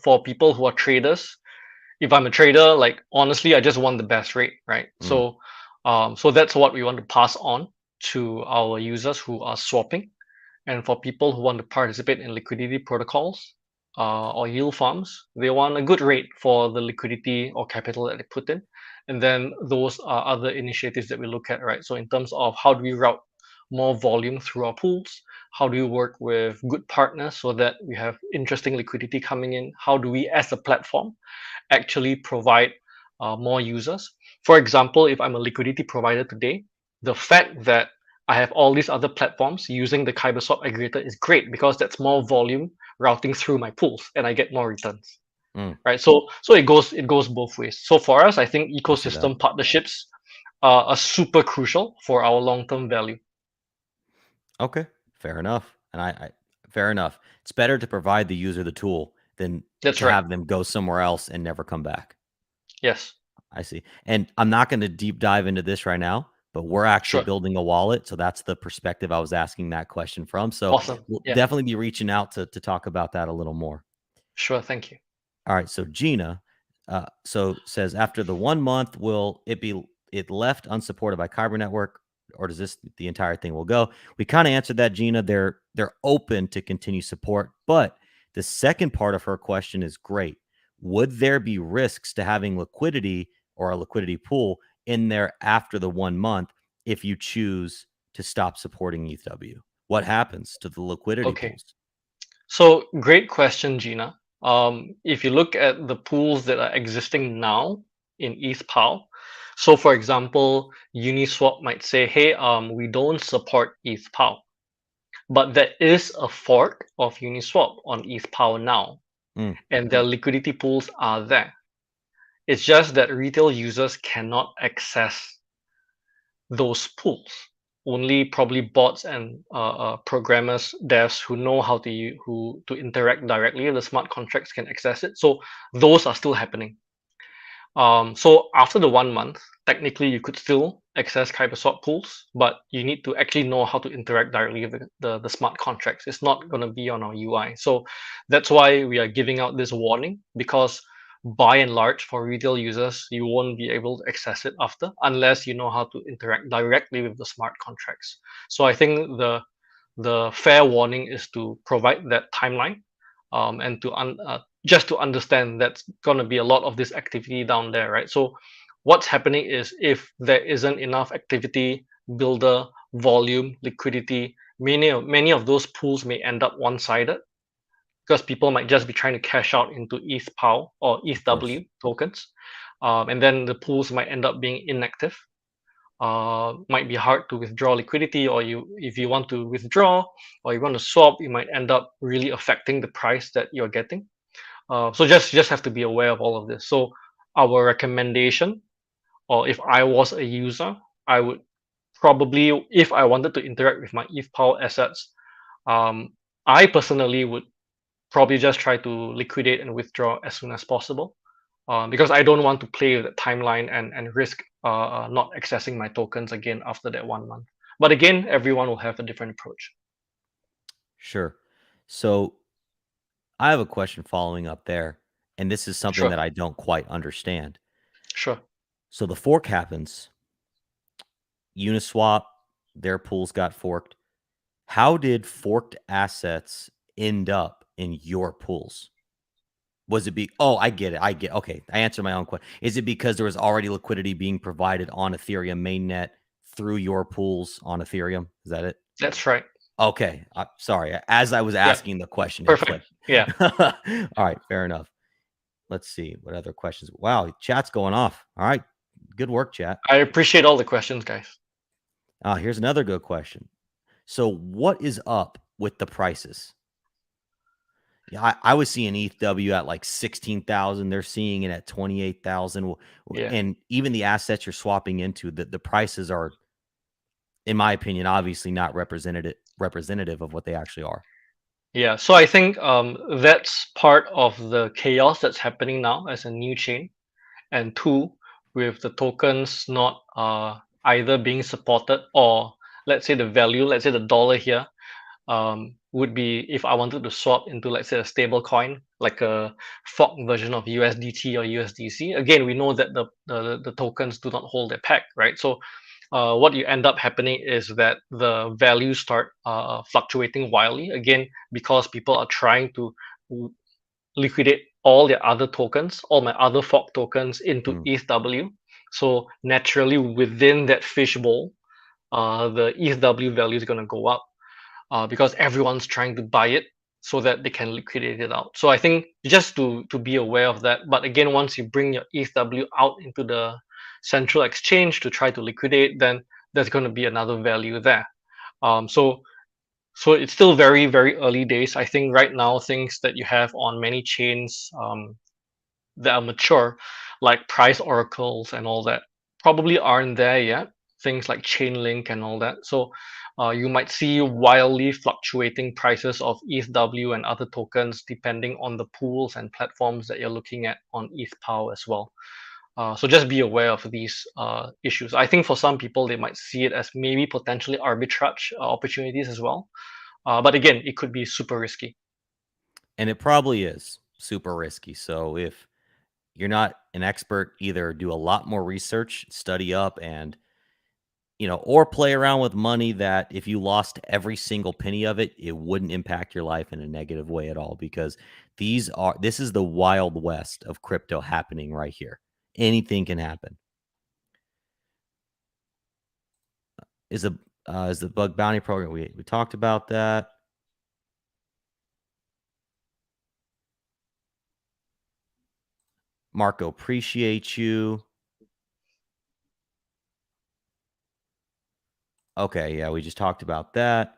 [SPEAKER 3] for people who are traders, if I'm a trader, like honestly, I just want the best rate, right?
[SPEAKER 2] Mm,
[SPEAKER 3] So that's what we want to pass on to our users who are swapping. And for people who want to participate in liquidity protocols or yield farms, they want a good rate for the liquidity or capital that they put in. And then those are other initiatives that we look at, right? So in terms of how do we route more volume through our pools? How do we work with good partners so that we have interesting liquidity coming in? How do we, as a platform, actually provide more users? For example, if I'm a liquidity provider today, the fact that I have all these other platforms using the KyberSwap aggregator is great because that's more volume routing through my pools and I get more returns.
[SPEAKER 2] mm,
[SPEAKER 3] Right. So it goes both ways. So for us, I think
[SPEAKER 2] I see that.
[SPEAKER 3] ecosystem partnerships are super crucial for our long-term value.
[SPEAKER 2] Okay, fair enough. And fair enough. It's better to provide the user the tool than
[SPEAKER 3] That's
[SPEAKER 2] to
[SPEAKER 3] right.
[SPEAKER 2] have them go somewhere else and never come back.
[SPEAKER 3] Yes.
[SPEAKER 2] I see. And I'm not going to deep dive into this right now, but we're actually
[SPEAKER 3] Sure.
[SPEAKER 2] building a wallet. So that's the perspective I was asking that question from. So
[SPEAKER 3] Awesome.
[SPEAKER 2] we'll
[SPEAKER 3] Yeah.
[SPEAKER 2] definitely be reaching out to talk about that a little more.
[SPEAKER 3] Sure. Thank you.
[SPEAKER 2] All right. So Gina, says after the 1 month, will it left unsupported by Kyber Network, or does the entire thing will go? We kind of answered that, Gina. They're open to continue support, but the second part of her question is great. Would there be risks to having liquidity or a liquidity pool in there after the 1 month if you choose to stop supporting ETHW? What happens to the liquidity
[SPEAKER 3] Okay.
[SPEAKER 2] pools?
[SPEAKER 3] So great question, Gina. If you look at the pools that are existing now in ETHPOW, so for example, Uniswap might say, hey, we don't support ETHPOW, but there is a fork of Uniswap on ETHPOW now,
[SPEAKER 2] Mm,
[SPEAKER 3] and their liquidity pools are there. It's just that retail users cannot access those pools. Only probably bots and programmers, devs who know how to interact directly with the smart contracts can access it. So those are still happening. So after the 1 month, technically you could still access KyberSwap pools, but you need to actually know how to interact directly with the smart contracts. It's not going to be on our UI. So that's why we are giving out this warning, because by and large, for retail users, you won't be able to access it after unless you know how to interact directly with the smart contracts. So I think the fair warning is to provide that timeline, and just to understand that's going to be a lot of this activity down there, right? So what's happening is if there isn't enough activity, builder, volume, liquidity, many of those pools may end up one-sided because people might just be trying to cash out into ETHPOW or
[SPEAKER 2] of course.
[SPEAKER 3] ETHW tokens, and then the pools might end up being inactive. Might be hard to withdraw liquidity, or if you want to withdraw or you want to swap, you might end up really affecting the price that you're getting. So just have to be aware of all of this. So our recommendation, or if I was a user, I would probably, if I wanted to interact with my ETHPOW assets, um, I personally would probably just try to liquidate and withdraw as soon as possible, because I don't want to play with the timeline and risk not accessing my tokens again after that 1 month. But again, everyone will have a different approach.
[SPEAKER 2] Sure. So I have a question following up there, and this is something
[SPEAKER 3] Sure,
[SPEAKER 2] that I don't quite understand.
[SPEAKER 3] sure.
[SPEAKER 2] So the fork happens, Uniswap, their pools got forked. How did forked assets end up in your pools? Was it oh, I get it. Okay. I answered my own question. Is it because there was already liquidity being provided on Ethereum mainnet through your pools on Ethereum? Is that it?
[SPEAKER 3] That's right.
[SPEAKER 2] Okay. Sorry. As I was
[SPEAKER 3] Yeah,
[SPEAKER 2] asking the question, it
[SPEAKER 3] perfect.
[SPEAKER 2] clicked.
[SPEAKER 3] Yeah,
[SPEAKER 2] All right. Fair enough. Let's see what other questions. Wow. Chat's going off. All right. Good work, chat.
[SPEAKER 3] I appreciate all the questions, guys.
[SPEAKER 2] Here's another good question. So, what is up with the prices? Yeah, I was seeing ETHW at like 16,000. They're seeing it at 28,000.
[SPEAKER 3] Yeah.
[SPEAKER 2] And even the assets you're swapping into, the prices are, in my opinion, obviously not representative of what they actually are.
[SPEAKER 3] Yeah, so I think that's part of the chaos that's happening now as a new chain. And two, with the tokens not either being supported or, let's say the value, let's say the dollar here, would be if I wanted to swap into, let's say, a stable coin, like a fork version of USDT or USDC. Again, we know that the tokens do not hold their peg, right? So what you end up happening is that the values start fluctuating wildly, again, because people are trying to liquidate all their other tokens, all my other fork tokens into ETHW. So naturally, within that fishbowl, the ETHW value is going to go up because everyone's trying to buy it so that they can liquidate it out. So I think just to be aware of that. But again, once you bring your ETHW out into the central exchange to try to liquidate, then there's going to be another value there. So it's still very, very early days. I think right now things that you have on many chains that are mature, like price oracles and all that, probably aren't there yet. Things like Chainlink and all that. So you might see wildly fluctuating prices of ETHW and other tokens depending on the pools and platforms that you're looking at on ETHPOW as well. So just be aware of these issues. I think for some people, they might see it as maybe potentially arbitrage opportunities as well. But again, it could be super risky.
[SPEAKER 2] And it probably is super risky. So if you're not an expert, either do a lot more research, study up, and or play around with money that if you lost every single penny of it, it wouldn't impact your life in a negative way at all, because this is the wild west of crypto happening right here. Anything can happen. Is the bug bounty program? We talked about that. Marco, appreciate you. Okay, yeah, we just talked about that.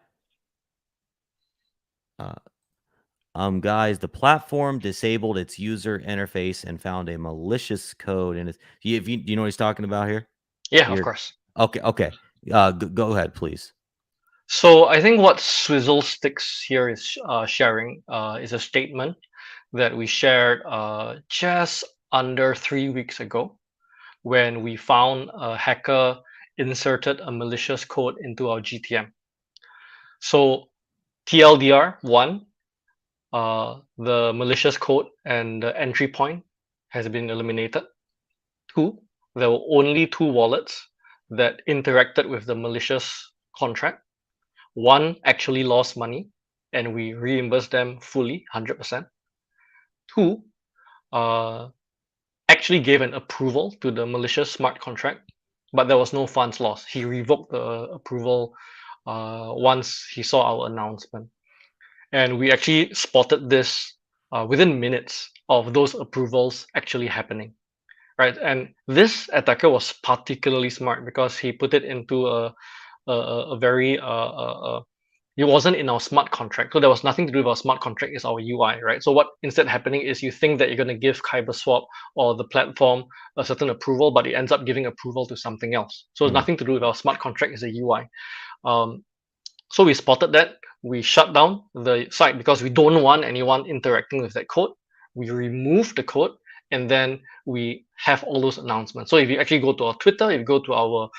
[SPEAKER 2] Guys, the platform disabled its user interface and found a malicious code in it. Do you know what he's talking about here?
[SPEAKER 3] Yeah, of course.
[SPEAKER 2] Okay. Go ahead, please.
[SPEAKER 3] So I think what Swizzle Sticks here is sharing is a statement that we shared just under 3 weeks ago, when we found a hacker inserted a malicious code into our GTM. So TLDR, one, the malicious code and the entry point has been eliminated. Two, there were only 2 wallets that interacted with the malicious contract. One actually lost money and we reimbursed them fully, 100%. Two, actually gave an approval to the malicious smart contract, but there was no funds lost. He revoked the approval once he saw our announcement. And we actually spotted this within minutes of those approvals actually happening, right? And this attacker was particularly smart because he put it into a very it wasn't in our smart contract. So there was nothing to do with our smart contract. It's our UI, right? So what instead happening is you think that you're going to give KyberSwap or the platform a certain approval, but it ends up giving approval to something else. So it's nothing to do with our smart contract. It's a UI. So we spotted that. We shut down the site because we don't want anyone interacting with that code. We remove the code, and then we have all those announcements. So if you actually go to our Twitter, if you go to our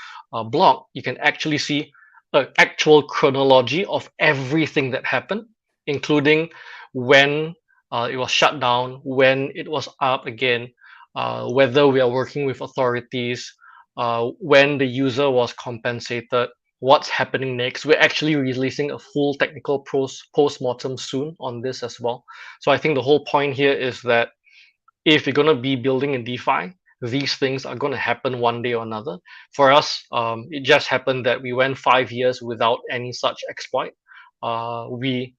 [SPEAKER 3] blog, you can actually see an actual chronology of everything that happened, including when it was shut down, when it was up again, whether we are working with authorities, when the user was compensated, what's happening next. We're actually releasing a full technical post-mortem soon on this as well. So I think the whole point here is that if you're going to be building in DeFi, these things are going to happen one day or another. For us, it just happened that we went 5 years without any such exploit. We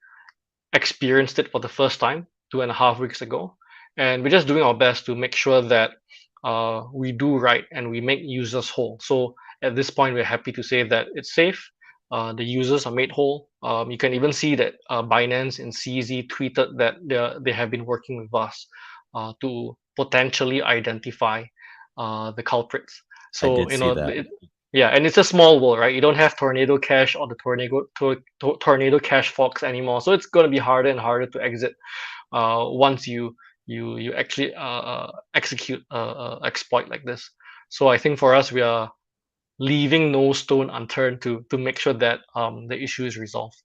[SPEAKER 3] experienced it for the first time 2.5 weeks ago, and we're just doing our best to make sure that we do right and we make users whole. So at this point, we're happy to say that it's safe. The users are made whole. You can even see that Binance and CZ tweeted that they have been working with us to potentially identify the culprits. So yeah, and it's a small world, right? You don't have Tornado Cash or the Tornado Cash Fox anymore, so it's going to be harder and harder to exit once you actually execute exploit like this. So I think for us, we are leaving no stone unturned to make sure that the issue is resolved.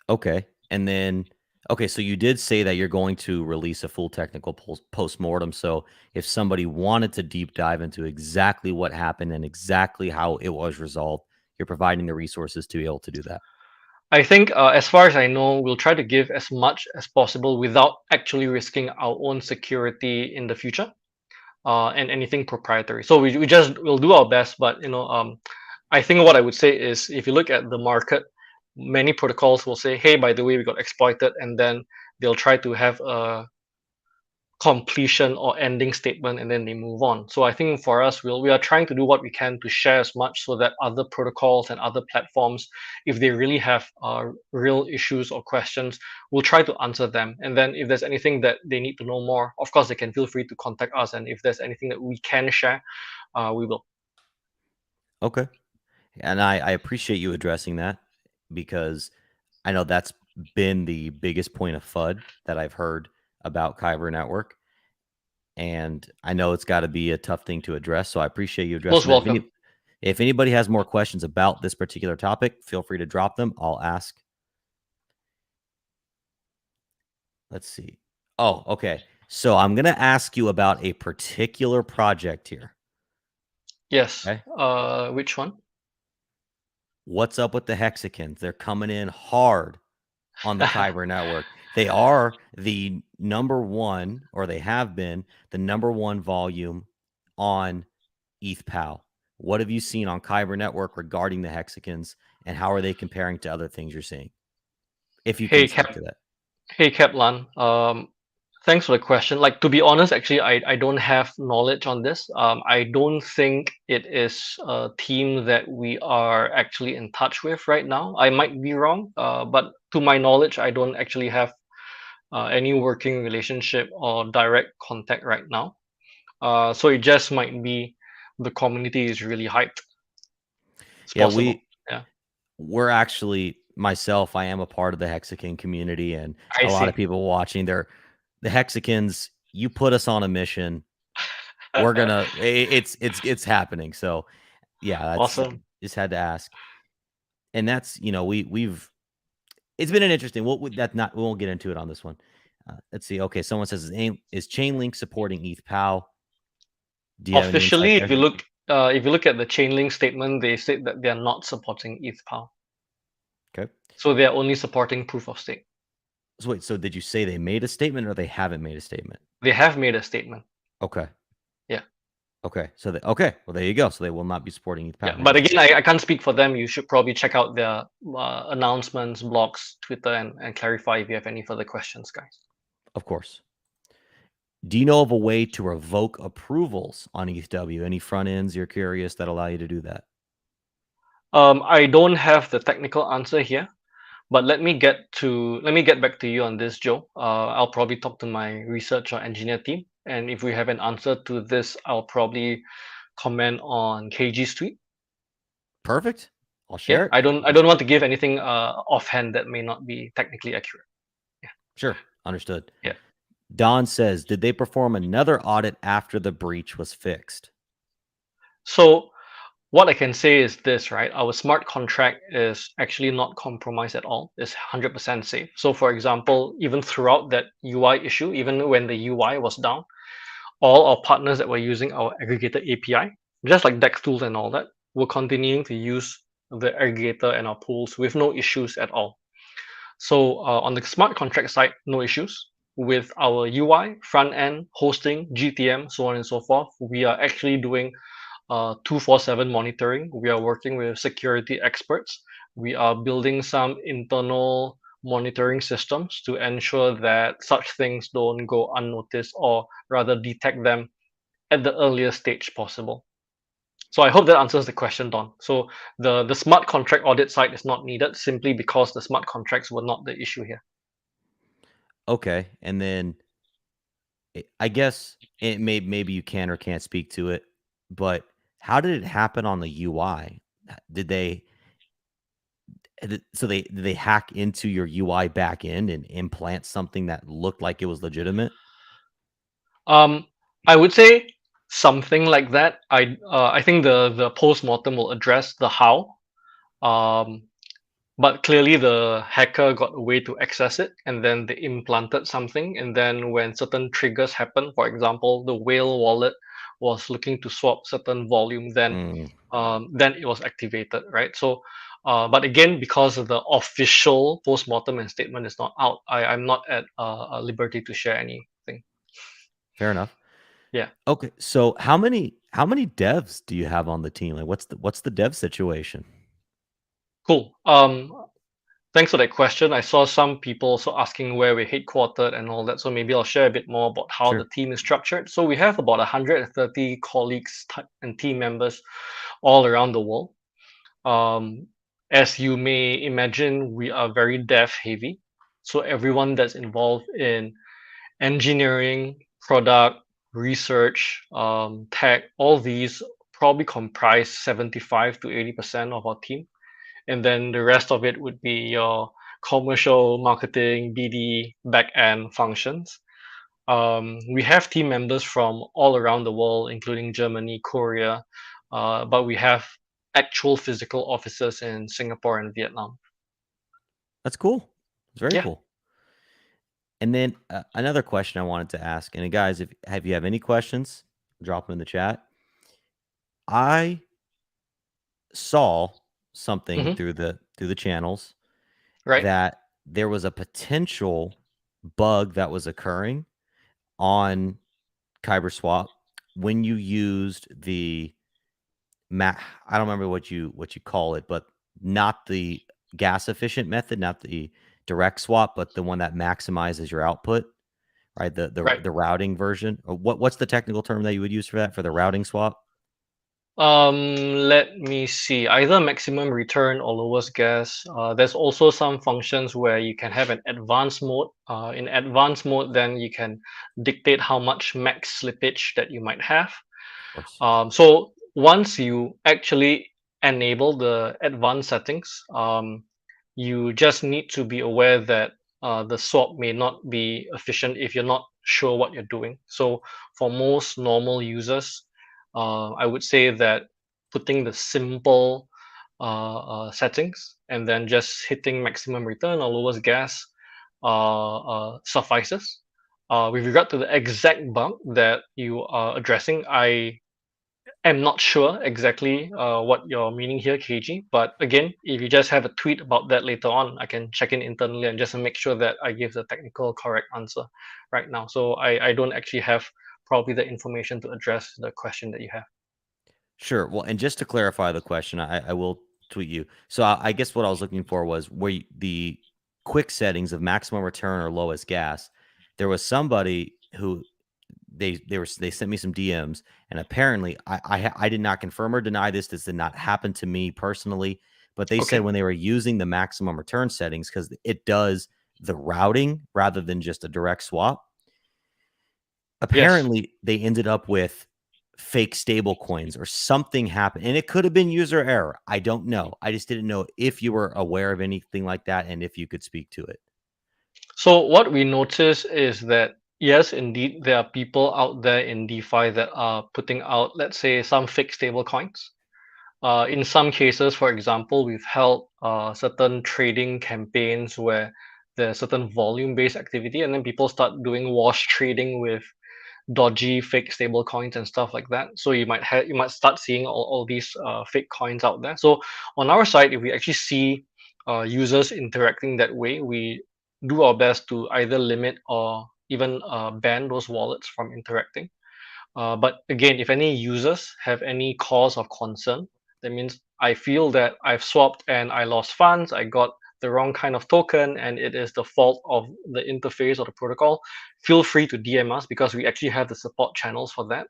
[SPEAKER 2] Okay. And then, okay, so you did say that you're going to release a full technical post-mortem. So if somebody wanted to deep dive into exactly what happened and exactly how it was resolved, you're providing the resources to be able to do that.
[SPEAKER 3] I think, as far as I know, we'll try to give as much as possible without actually risking our own security in the future, and anything proprietary. So we'll do our best, but I think what I would say is, if you look at the market, many protocols will say, "Hey, by the way, we got exploited," and then they'll try to have a completion or ending statement, and then they move on. So I think for us, we are trying to do what we can to share as much, so that other protocols and other platforms, if they really have real issues or questions, we'll try to answer them. And then if there's anything that they need to know more, of course they can feel free to contact us, and if there's anything that we can share, we will.
[SPEAKER 2] Okay. And I appreciate you addressing that, because I know that's been the biggest point of FUD that I've heard about Kyber Network. And I know it's got to be a tough thing to address. So I appreciate you addressing
[SPEAKER 3] Most
[SPEAKER 2] that.
[SPEAKER 3] welcome.
[SPEAKER 2] If anybody has more questions about this particular topic, feel free to drop them. I'll ask. Let's see. Oh, okay. So I'm going to ask you about a particular project here.
[SPEAKER 3] Yes.
[SPEAKER 2] Okay.
[SPEAKER 3] Which one?
[SPEAKER 2] What's up with the hexagons? They're coming in hard on the Kyber network. They are the number one, or they have been the number one volume on ETHPOW. What have you seen on Kyber network regarding the hexagons, and how are they comparing to other things you're seeing? If you can speak to that.
[SPEAKER 3] Hey Kaplan, thanks for the question. Like, to be honest, actually, I don't have knowledge on this. I don't think it is a team that we are actually in touch with right now. I might be wrong, but to my knowledge, I don't actually have any working relationship or direct contact right now. So it just might be the community is really hyped. It's
[SPEAKER 2] Yeah,
[SPEAKER 3] possible. Yeah,
[SPEAKER 2] we're actually, myself, I am a part of the hexagon community, and
[SPEAKER 3] I
[SPEAKER 2] a lot
[SPEAKER 3] see.
[SPEAKER 2] of people watching. The hexagons, you put us on a mission, we're gonna it's happening. So yeah, that's
[SPEAKER 3] Awesome.
[SPEAKER 2] just had to ask. And that's, we've it's been an interesting, we won't get into it on this one. Let's see. Okay, someone says, is Chainlink supporting ETHPOW? Do you have any insight
[SPEAKER 3] Officially,
[SPEAKER 2] there?
[SPEAKER 3] if you look at the Chainlink statement, they said that they are not supporting ETHPOW.
[SPEAKER 2] Okay.
[SPEAKER 3] So they are only supporting proof of stake.
[SPEAKER 2] So wait, so did you say they made a statement, or they haven't made a statement?
[SPEAKER 3] They have made a statement.
[SPEAKER 2] Okay.
[SPEAKER 3] Yeah.
[SPEAKER 2] Okay. So okay. Well, there you go. So they will not be supporting ETHPOW.
[SPEAKER 3] Yeah. But again, I can't speak for them. You should probably check out their announcements, blogs, Twitter, and clarify if you have any further questions, guys.
[SPEAKER 2] Of course. Do you know of a way to revoke approvals on ETHW? Any front ends you're curious that allow you to do that?
[SPEAKER 3] I don't have the technical answer here, but let me get back to you on this, Joe. I'll probably talk to my research or engineer team, and if we have an answer to this, I'll probably comment on KG's tweet.
[SPEAKER 2] Perfect. I'll share it.
[SPEAKER 3] I don't want to give anything offhand that may not be technically accurate. Yeah.
[SPEAKER 2] Sure. Understood.
[SPEAKER 3] Yeah.
[SPEAKER 2] Don says, did they perform another audit after the breach was fixed?
[SPEAKER 3] So what I can say is this, right? Our smart contract is actually not compromised at all. It's 100% safe. So for example, even throughout that UI issue, even when the UI was down, all our partners that were using our aggregator API, just like DEX tools and all that, were continuing to use the aggregator and our pools with no issues at all. So on the smart contract side, no issues. With our UI, front end, hosting, GTM, so on and so forth, we are actually doing 247 monitoring. We are working with security experts. We are building some internal monitoring systems to ensure that such things don't go unnoticed, or rather detect them at the earliest stage possible. So I hope that answers the question, Don. So the smart contract audit side is not needed, simply because the smart contracts were not the issue here.
[SPEAKER 2] Okay. And then I guess maybe you can or can't speak to it, but how did it happen on the UI? Did they hack into your UI backend and implant something that looked like it was legitimate?
[SPEAKER 3] I would say something like that. I think the post-mortem will address the how. Um, but clearly the hacker got a way to access it, and then they implanted something, and then when certain triggers happen, for example, the whale wallet was looking to swap certain volume, then it was activated, right? So but again, because of the official post-mortem and statement is not out, I'm not at liberty to share anything.
[SPEAKER 2] Fair enough.
[SPEAKER 3] Yeah.
[SPEAKER 2] Okay, so how many devs do you have on the team? Like, what's the dev situation?
[SPEAKER 3] Cool. Thanks for that question. I saw some people also asking where we're headquartered and all that, so maybe I'll share a bit more about how the
[SPEAKER 2] Sure.
[SPEAKER 3] team is structured. So we have about 130 colleagues and team members all around the world. As you may imagine, we are very dev heavy. So everyone that's involved in engineering, product, research, tech, all these probably comprise 75 to 80% of our team. And then the rest of it would be your commercial, marketing, BD, back end functions. We have team members from all around the world, including Germany, Korea, but we have actual physical offices in Singapore and Vietnam.
[SPEAKER 2] That's cool. It's very
[SPEAKER 3] Yeah.
[SPEAKER 2] cool. And then another question I wanted to ask, and guys, if you have any questions, drop them in the chat. I saw something
[SPEAKER 3] Hmm.
[SPEAKER 2] through the channels
[SPEAKER 3] Right.
[SPEAKER 2] that there was a potential bug that was occurring on KyberSwap when you used the I don't remember what you call it, but not the gas efficient method, not the direct swap, but the one that maximizes your output, right?
[SPEAKER 3] Right.
[SPEAKER 2] The routing version. Or what's the technical term that you would use for that, for the routing swap?
[SPEAKER 3] Let me see. Either maximum return or lowest gas. There's also some functions where you can have an advanced mode. In advanced mode, then you can dictate how much max slippage that you might have.
[SPEAKER 2] Of course.
[SPEAKER 3] So once you actually enable the advanced settings, you just need to be aware that the swap may not be efficient if you're not sure what you're doing. So for most normal users, I would say that putting the simple settings and then just hitting maximum return or lowest gas suffices. With regard to the exact bug that you are addressing, I'm not sure exactly what you're meaning here, KG. But again, if you just have a tweet about that later on, I can check in internally and just make sure that I give the technical correct answer right now. So I don't actually have probably the information to address the question that you have.
[SPEAKER 2] Sure. Well, and just to clarify the question, I will tweet you. So I guess what I was looking for was the quick settings of maximum return or lowest gas. There was somebody who they sent me some DMs, and apparently I did not confirm or deny this. This did not happen to me personally, but they said
[SPEAKER 3] Okay.
[SPEAKER 2] when they were using the maximum return settings, because it does the routing rather than just a direct swap.
[SPEAKER 3] Yes.
[SPEAKER 2] Apparently, they ended up with fake stable coins or something happened, and it could have been user error. I don't know. I just didn't know if you were aware of anything like that and if you could speak to it.
[SPEAKER 3] So what we notice is that yes, indeed, there are people out there in DeFi that are putting out, let's say, some fake stable coins. In some cases, for example, we've held certain trading campaigns where there's certain volume-based activity, and then people start doing wash trading with dodgy fake stable coins and stuff like that. So you might start seeing all these fake coins out there. So on our side, if we actually see users interacting that way, we do our best to either limit or even ban those wallets from interacting. But again, if any users have any cause of concern, that means I feel that I've swapped and I lost funds, I got the wrong kind of token, and it is the fault of the interface or the protocol, feel free to DM us because we actually have the support channels for that.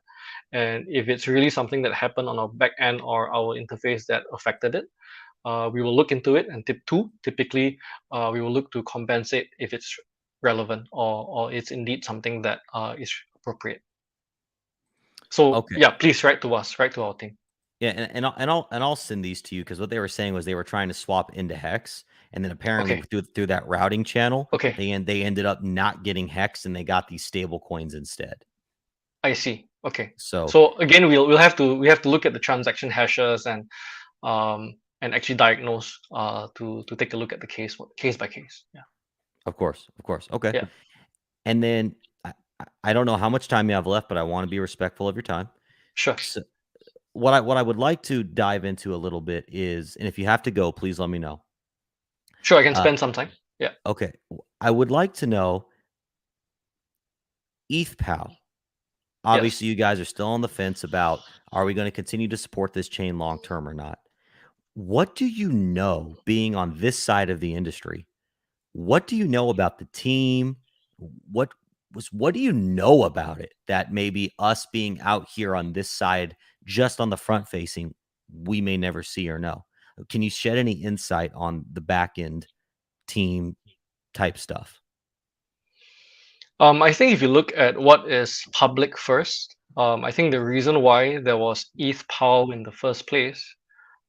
[SPEAKER 3] And if it's really something that happened on our back end or our interface that affected it, we will look into it. And tip two, typically, we will look to compensate if it's relevant or it's indeed something that is appropriate. So
[SPEAKER 2] Okay.
[SPEAKER 3] yeah, please write to us, write to our team.
[SPEAKER 2] Yeah, and I'll send these to you because what they were saying was they were trying to swap into hex, and then apparently
[SPEAKER 3] Okay,
[SPEAKER 2] through that routing channel,
[SPEAKER 3] okay,
[SPEAKER 2] they ended up not getting hex, and they got these stable coins instead.
[SPEAKER 3] I see. Okay.
[SPEAKER 2] So
[SPEAKER 3] So again, we have to look at the transaction hashes and actually diagnose to take a look at the case by case. Yeah.
[SPEAKER 2] of course, okay.
[SPEAKER 3] Yeah.
[SPEAKER 2] And then I don't know how much time you have left, but I want to be respectful of your time.
[SPEAKER 3] Sure.
[SPEAKER 2] So what I would like to dive into a little bit is, and if you have to go, please let me know.
[SPEAKER 3] Sure. I can
[SPEAKER 2] Uh,
[SPEAKER 3] spend some time. Yeah.
[SPEAKER 2] okay, I would like to know ETHPOW.
[SPEAKER 3] Yes.
[SPEAKER 2] Obviously, you guys are still on the fence about, are we going to continue to support this chain long term or not? What do you know, being on this side of the industry? What do you know about the team? What what do you know about it that maybe us being out here on this side, just on the front facing, we may never see or know? Can you shed any insight on the back end team type stuff?
[SPEAKER 3] I think if you look at what is public first, I think the reason why there was ETHPOW in the first place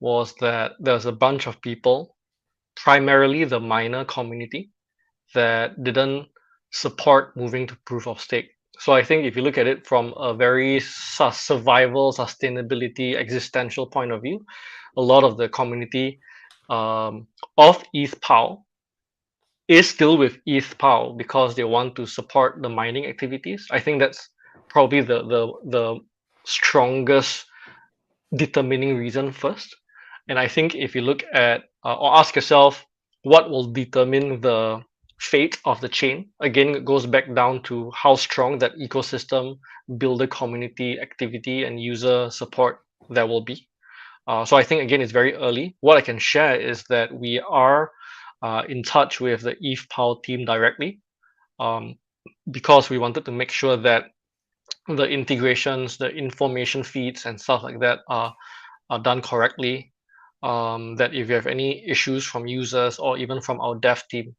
[SPEAKER 3] was that there's a bunch of people, primarily the miner community, that didn't support moving to proof of stake. So I think if you look at it from a very survival, sustainability, existential point of view, a lot of the community of ETHPOW is still with ETHPOW because they want to support the mining activities. I think that's probably the strongest determining reason first. And I think if you look at or ask yourself what will determine the fate of the chain, again, it goes back down to how strong that ecosystem, builder community activity, and user support there will be. So I think again it's very early. What I can share is that we are in touch with the ETHPOW team directly um, because we wanted to make sure that the integrations, the information feeds, and stuff like that are done correctly. That if you have any issues from users or even from our dev team,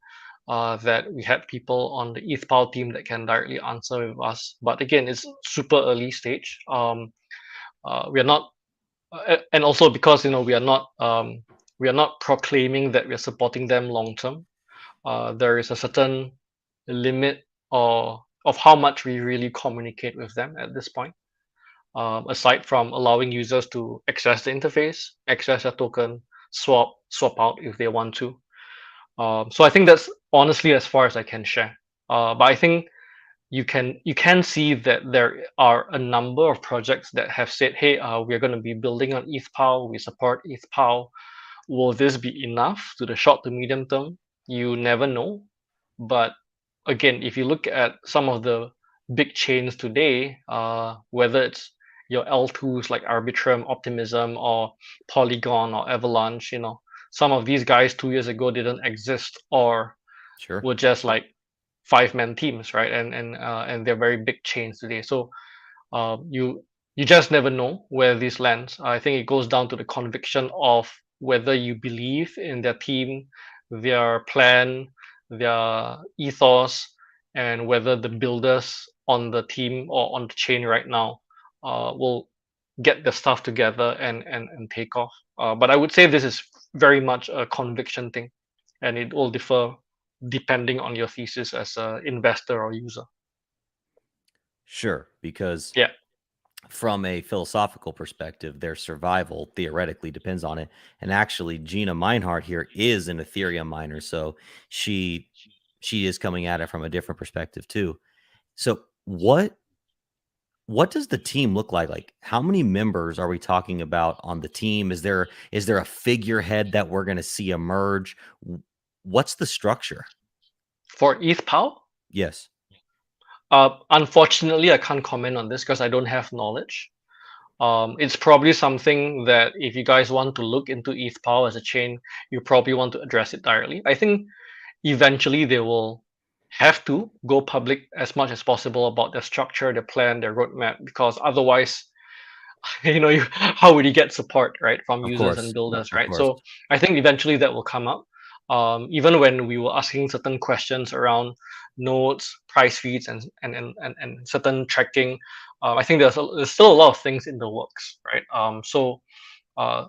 [SPEAKER 3] that we had people on the ETHPOW team that can directly answer with us. But again, it's super early stage. We are not and also because we are not proclaiming that we are supporting them long term. There is a certain limit or of how much we really communicate with them at this point. Aside from allowing users to access the interface, access a token, swap out if they want to. So I think that's honestly as far as I can share. But I think you can see that there are a number of projects that have said, "Hey, we're going to be building on ETHPOW. We support ETHPOW. Will this be enough to the short to medium term? You never know." But again, if you look at some of the big chains today, whether it's your L2s like Arbitrum, Optimism, or Polygon or Avalanche, some of these guys 2 years ago didn't exist or
[SPEAKER 2] Sure.
[SPEAKER 3] were just like five-man teams, right? And they're very big chains today. So you just never know where this lands. I think it goes down to the conviction of whether you believe in their team, their plan, their ethos, and whether the builders on the team or on the chain right now will get the stuff together and take off. But I would say this is very much a conviction thing, and it will differ depending on your thesis as an investor or user.
[SPEAKER 2] Sure, because
[SPEAKER 3] Yeah.
[SPEAKER 2] from a philosophical perspective, their survival theoretically depends on it. And actually, Gina Meinhardt here is an Ethereum miner, so she is coming at it from a different perspective too. So what does the team look like? Like, how many members are we talking about on the team? Is there a figurehead that we're going to see emerge? What's the structure?
[SPEAKER 3] For ETHPOW,
[SPEAKER 2] Yes.
[SPEAKER 3] unfortunately, I can't comment on this because I don't have knowledge. It's probably something that if you guys want to look into ETHPOW as a chain, you probably want to address it directly. I think eventually they will have to go public as much as possible about their structure, their plan, their roadmap, because otherwise, how would you get support, right, from
[SPEAKER 2] Of
[SPEAKER 3] users and
[SPEAKER 2] course.
[SPEAKER 3] builders,
[SPEAKER 2] Of
[SPEAKER 3] right?
[SPEAKER 2] course.
[SPEAKER 3] So I think eventually that will come up. Even when we were asking certain questions around nodes, price feeds, and certain tracking, I think there's still a lot of things in the works, right? So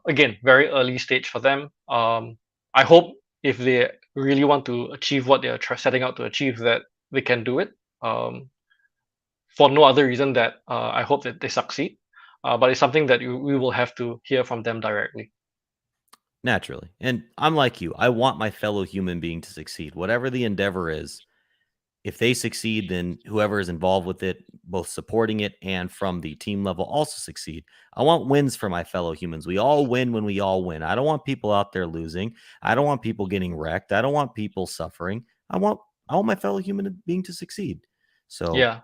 [SPEAKER 3] again, very early stage for them. I hope if they really want to achieve what they're setting out to achieve, that they can do it. for no other reason that I hope that they succeed. But it's something that we will have to hear from them directly.
[SPEAKER 2] Naturally. And I'm like you. I want my fellow human being to succeed. Whatever the endeavor is, if they succeed, then whoever is involved with it, both supporting it and from the team level, also succeed. I want wins for my fellow humans. We all win when we all win. I don't want people out there losing. I don't want people getting wrecked. I don't want people suffering. I want my fellow human being to succeed. So
[SPEAKER 3] Yeah.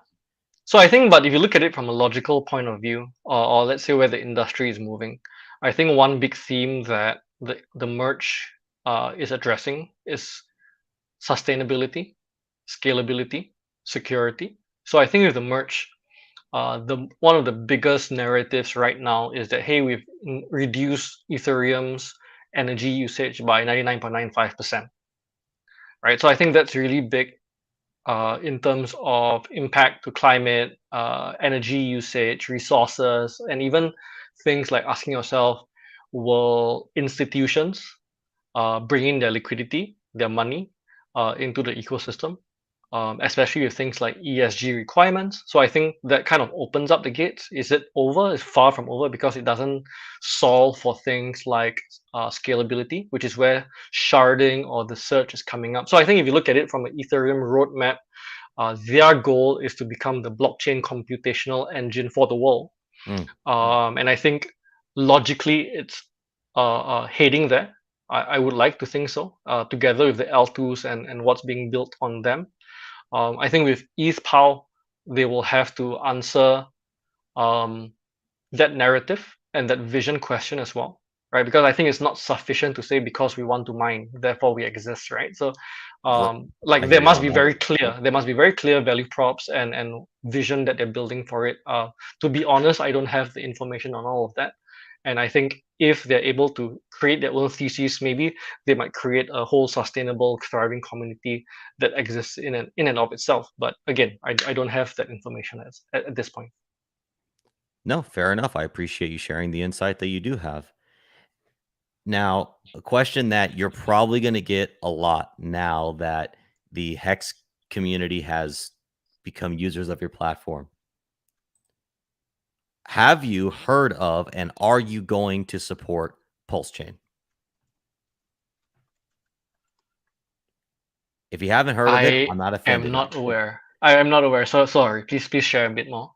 [SPEAKER 3] So I think, but if you look at it from a logical point of view, or let's say where the industry is moving, I think one big theme that the merge is addressing is sustainability, scalability, security. So I think with the merge, the one of the biggest narratives right now is that hey, we've reduced Ethereum's energy usage by 99.95%, right? So I think that's really big in terms of impact to climate, energy usage, resources, and even things like asking yourself, will institutions bring in their liquidity, their money into the ecosystem, especially with things like ESG requirements. So I think that kind of opens up the gates. Is it over? It's far from over because it doesn't solve for things like scalability, which is where sharding or the search is coming up. So I think if you look at it from an Ethereum roadmap, their goal is to become the blockchain computational engine for the world. And I think logically it's heading there. I would like to think so, together with the L2s and what's being built on them. I think with ETHPOW, they will have to answer that narrative and that vision question as well, right? Because I think it's not sufficient to say because we want to mine, therefore we exist, right? So, like
[SPEAKER 2] I
[SPEAKER 3] there
[SPEAKER 2] hear you
[SPEAKER 3] must
[SPEAKER 2] on
[SPEAKER 3] be
[SPEAKER 2] that.
[SPEAKER 3] very clear. There must be very clear value props and vision that they're building for it. To be honest, I don't have the information on all of that. And I think if they're able to create their own theses, maybe they might create a whole sustainable, thriving community that exists in and of itself. But again, I don't have that information at this point.
[SPEAKER 2] No, fair enough. I appreciate you sharing the insight that you do have. Now, a question that you're probably going to get a lot now that the Hex community has become users of your platform. Have you heard of and are you going to support Pulse Chain? If you haven't heard of it,
[SPEAKER 3] I
[SPEAKER 2] I'm not
[SPEAKER 3] am
[SPEAKER 2] offended.
[SPEAKER 3] not aware. I am not aware. So sorry. Please share a bit more.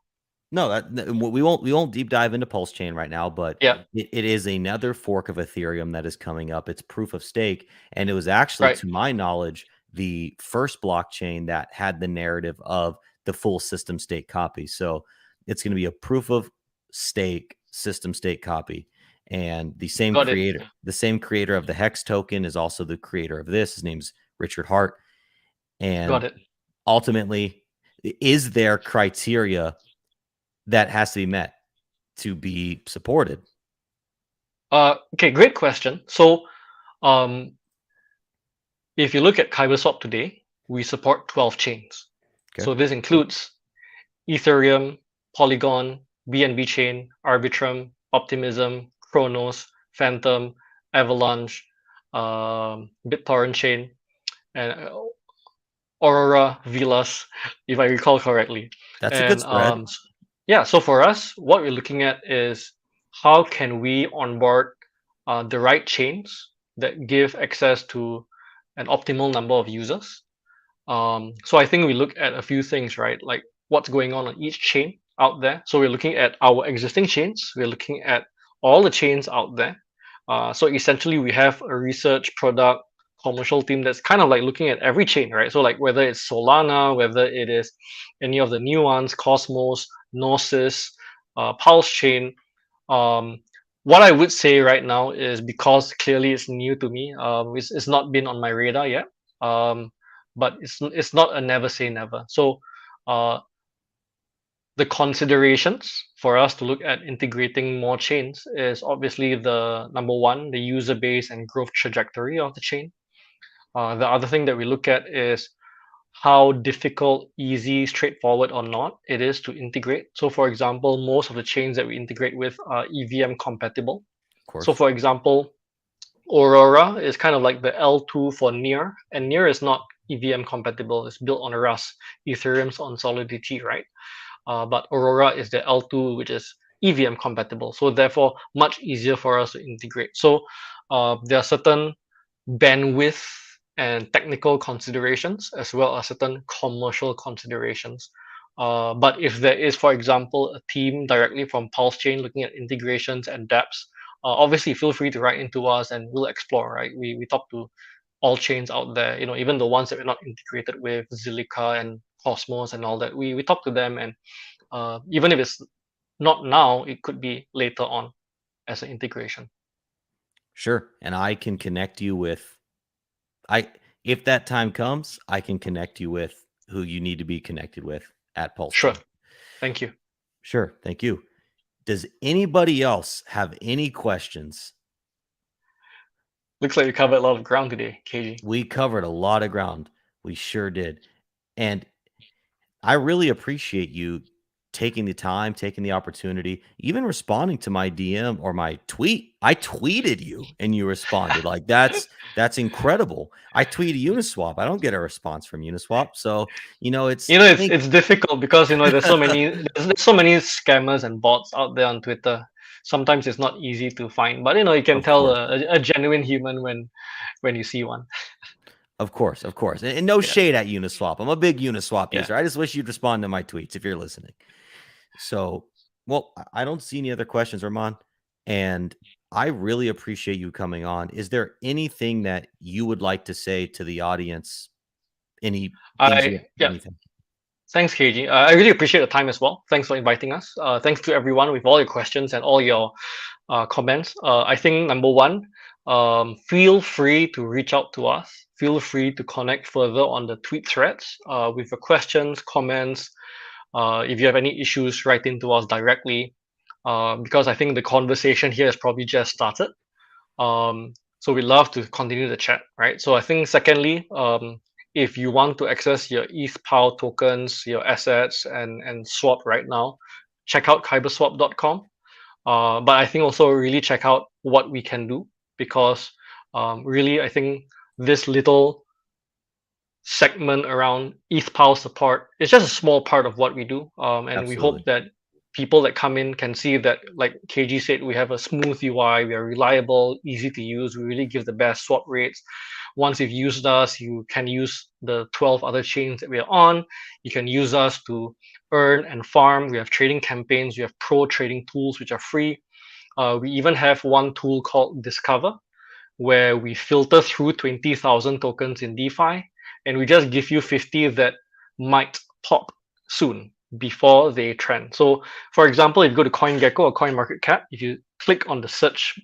[SPEAKER 2] No, we won't deep dive into Pulse Chain right now, but
[SPEAKER 3] Yeah.
[SPEAKER 2] it is another fork of Ethereum that is coming up. It's proof of stake, and it was actually,
[SPEAKER 3] Right.
[SPEAKER 2] to my knowledge, the first blockchain that had the narrative of the full system state copy. So it's going to be a proof of stake system state copy, and the same
[SPEAKER 3] Got it.
[SPEAKER 2] creator of the Hex token is also the creator of this. His name's Richard Hart,
[SPEAKER 3] Got
[SPEAKER 2] and
[SPEAKER 3] it.
[SPEAKER 2] ultimately, is there criteria that has to be met to be supported?
[SPEAKER 3] Okay, great question. So, um, if you look at KyberSwap today, we support 12 chains.
[SPEAKER 2] Okay.
[SPEAKER 3] So this includes Ethereum, Polygon, BNB chain, Arbitrum, Optimism, Chronos, Phantom, Avalanche, BitTorrent chain, and Aurora, Vilas, if I recall correctly.
[SPEAKER 2] That's a good
[SPEAKER 3] And
[SPEAKER 2] spread.
[SPEAKER 3] yeah, so for us, what we're looking at is how can we onboard the right chains that give access to an optimal number of users. So I think we look at a few things, right? Like what's going on each chain out there. So we're looking at our existing chains. We're looking at all the chains out there. So essentially, we have a research, product, commercial team that's kind of like looking at every chain, right? So like whether it's Solana, whether it is any of the new ones, Cosmos, Gnosis, Pulse chain. Um, what I would say right now is because clearly it's new to me, it's not been on my radar yet. But it's not a never say never. So uh, the considerations for us to look at integrating more chains is obviously the number one, the user base and growth trajectory of the chain. The other thing that we look at is how difficult, easy, straightforward or not it is to integrate. So for example, most of the chains that we integrate with are EVM compatible.
[SPEAKER 2] Of course.
[SPEAKER 3] So for example, Aurora is kind of like the L2 for Near, and Near is not EVM compatible. It's built on Rust, Ethereum's on Solidity, right? but Aurora is the L2, which is EVM compatible. So therefore, much easier for us to integrate. So there are certain bandwidth and technical considerations as well as certain commercial considerations. But if there is, for example, a team directly from Pulse Chain looking at integrations and dApps, obviously feel free to write into us and we'll explore. Right, we talk to all chains out there. Even the ones that we're not integrated with, Zilliqa and Cosmos and all that. We talk to them, and even if it's not now, it could be later on as an integration.
[SPEAKER 2] Sure. And I can connect you with if that time comes, I can connect you with who you need to be connected with at Pulse.
[SPEAKER 3] Sure. Thank you.
[SPEAKER 2] Sure. Thank you. Does anybody else have any questions?
[SPEAKER 3] Looks like we covered a lot of ground today, KG.
[SPEAKER 2] We covered a lot of ground. We sure did. And I really appreciate you taking the time, taking the opportunity, even responding to my DM or my tweet. I tweeted you and you responded. Like that's incredible. I tweeted Uniswap. I don't get a response from Uniswap. So,
[SPEAKER 3] it's difficult because there's so many scammers and bots out there on Twitter. Sometimes it's not easy to find, but you can tell a genuine human when you see one.
[SPEAKER 2] Of course. And no shade at Uniswap. I'm a big Uniswap user. I just wish you'd respond to my tweets if you're listening. So, well, I don't see any other questions, Irman. And I really appreciate you coming on. Is there anything that you would like to say to the audience? Anything?
[SPEAKER 3] Thanks, KG. I really appreciate the time as well. Thanks for inviting us. Thanks to everyone with all your questions and all your comments. I think number one, feel free to reach out to us. Feel free to connect further on the tweet threads with your questions, comments. If you have any issues, write into us directly because I think the conversation here has probably just started. So we love to continue the chat, right? So I think secondly, if you want to access your ETHPOW tokens, your assets, and swap right now, check out KyberSwap.com. But I think also really check out what we can do because really I think this little segment around ETHPOW support is just a small part of what we do. And we hope that people that come in can see that, like KG said, we have a smooth UI, we are reliable, easy to use, we really give the best swap rates. Once you've used us, you can use the 12 other chains that we are on. You can use us to earn and farm. We have trading campaigns, we have pro trading tools which are free. We even have one tool called Discover, where we filter through 20,000 tokens in DeFi, and we just give you 50 that might pop soon before they trend. So, for example, if you go to CoinGecko or CoinMarketCap, if you click on the search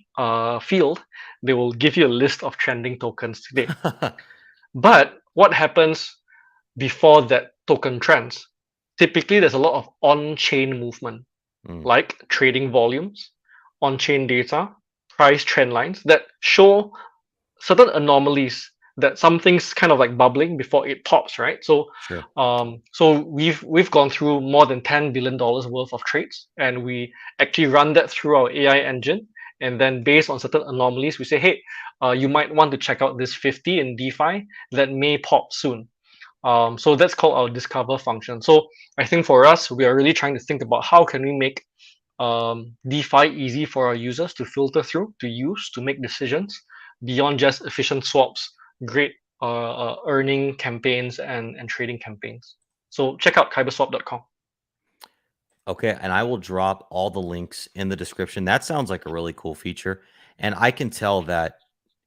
[SPEAKER 3] field, they will give you a list of trending tokens today. But what happens before that token trends? Typically, there's a lot of on-chain movement, like trading volumes, on-chain data, price trend lines that show certain anomalies that something's kind of like bubbling before it pops, right? So, so we've gone through more than $10 billion worth of trades, and we actually run that through our AI engine. And then based on certain anomalies, we say, hey, you might want to check out this 50 in DeFi that may pop soon. So that's called our Discover function. So I think for us, we are really trying to think about how can we make DeFi easy for our users to filter through, to use, to make decisions beyond just efficient swaps, great earning campaigns and trading campaigns. So check out KyberSwap.com.
[SPEAKER 2] Okay, and I will drop all the links in the description. That sounds like a really cool feature. And I can tell that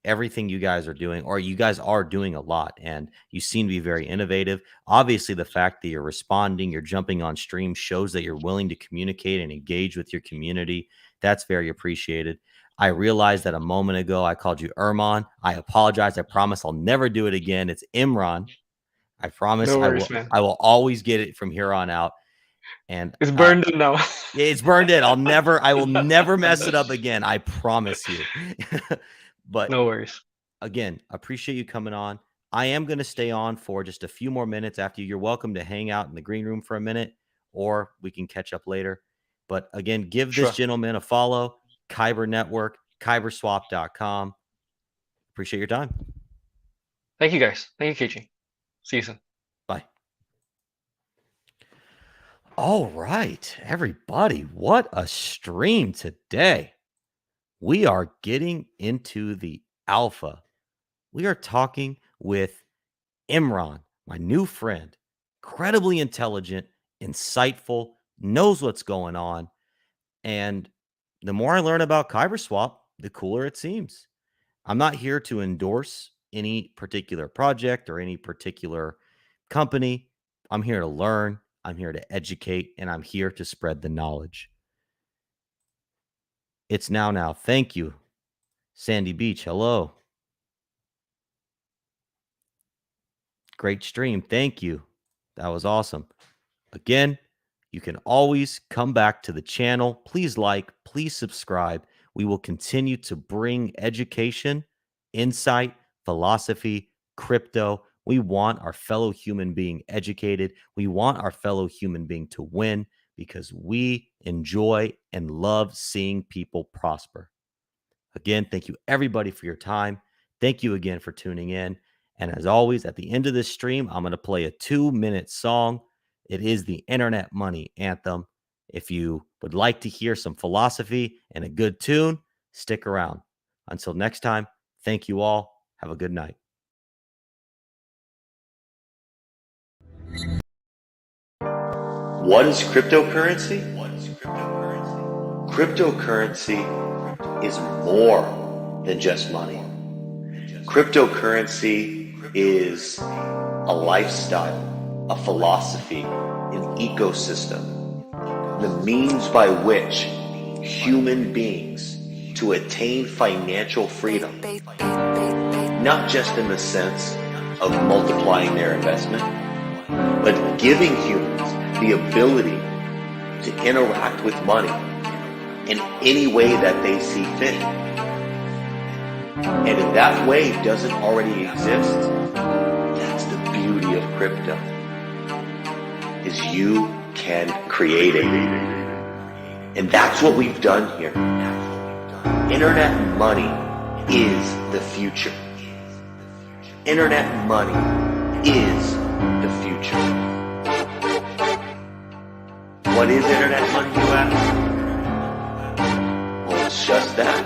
[SPEAKER 2] everything you guys are doing, or you guys are doing a lot, and you seem to be very innovative. Obviously, the fact that you're responding, you're jumping on stream shows that you're willing to communicate and engage with your community. That's very appreciated. I realized that a moment ago I called you Irman. I apologize. I promise I'll never do it again. It's Imran. I promise.
[SPEAKER 3] No worries, man.
[SPEAKER 2] I will always get it from here on out. And
[SPEAKER 3] it's burned in now.
[SPEAKER 2] Yeah, it's burned in. I will never mess it up again. I promise you. But
[SPEAKER 3] no worries.
[SPEAKER 2] Again, appreciate you coming on. I am going to stay on for just a few more minutes after you. You're welcome to hang out in the green room for a minute, or we can catch up later. But again, give this gentleman a follow. Kyber Network, KyberSwap.com. Appreciate your time.
[SPEAKER 3] Thank you, guys. Thank you, KG. See you soon.
[SPEAKER 2] Bye. All right, everybody, what a stream today. We are getting into the alpha. We are talking with Imran, my new friend, incredibly intelligent, insightful, knows what's going on. And the more I learn about KyberSwap, the cooler it seems. I'm not here to endorse any particular project or any particular company. I'm here to learn, I'm here to educate, and I'm here to spread the knowledge. It's now. Thank you. Sandy Beach, hello. Great stream. Thank you. That was awesome. Again, you can always come back to the channel. Please like, please subscribe. We will continue to bring education, insight, philosophy, crypto. We want our fellow human being educated. We want our fellow human being to win because we enjoy and love seeing people prosper. Again, thank you everybody for your time. Thank you again for tuning in. And as always, at the end of this stream, I'm going to play a 2-minute song. It is the Internet Money Anthem. If you would like to hear some philosophy and a good tune, stick around. Until next time, thank you all. Have a good night.
[SPEAKER 4] What is cryptocurrency? Cryptocurrency is more than just money. Cryptocurrency is a lifestyle, a philosophy, an ecosystem, the means by which human beings to attain financial freedom, not just in the sense of multiplying their investment, but giving humans the ability to interact with money in any way that they see fit. And if that way doesn't already exist, that's the beauty of crypto, is you can create it. And that's what we've done here. Internet money is the future. Internet money is the future. What is internet money, you ask? Well, it's just that.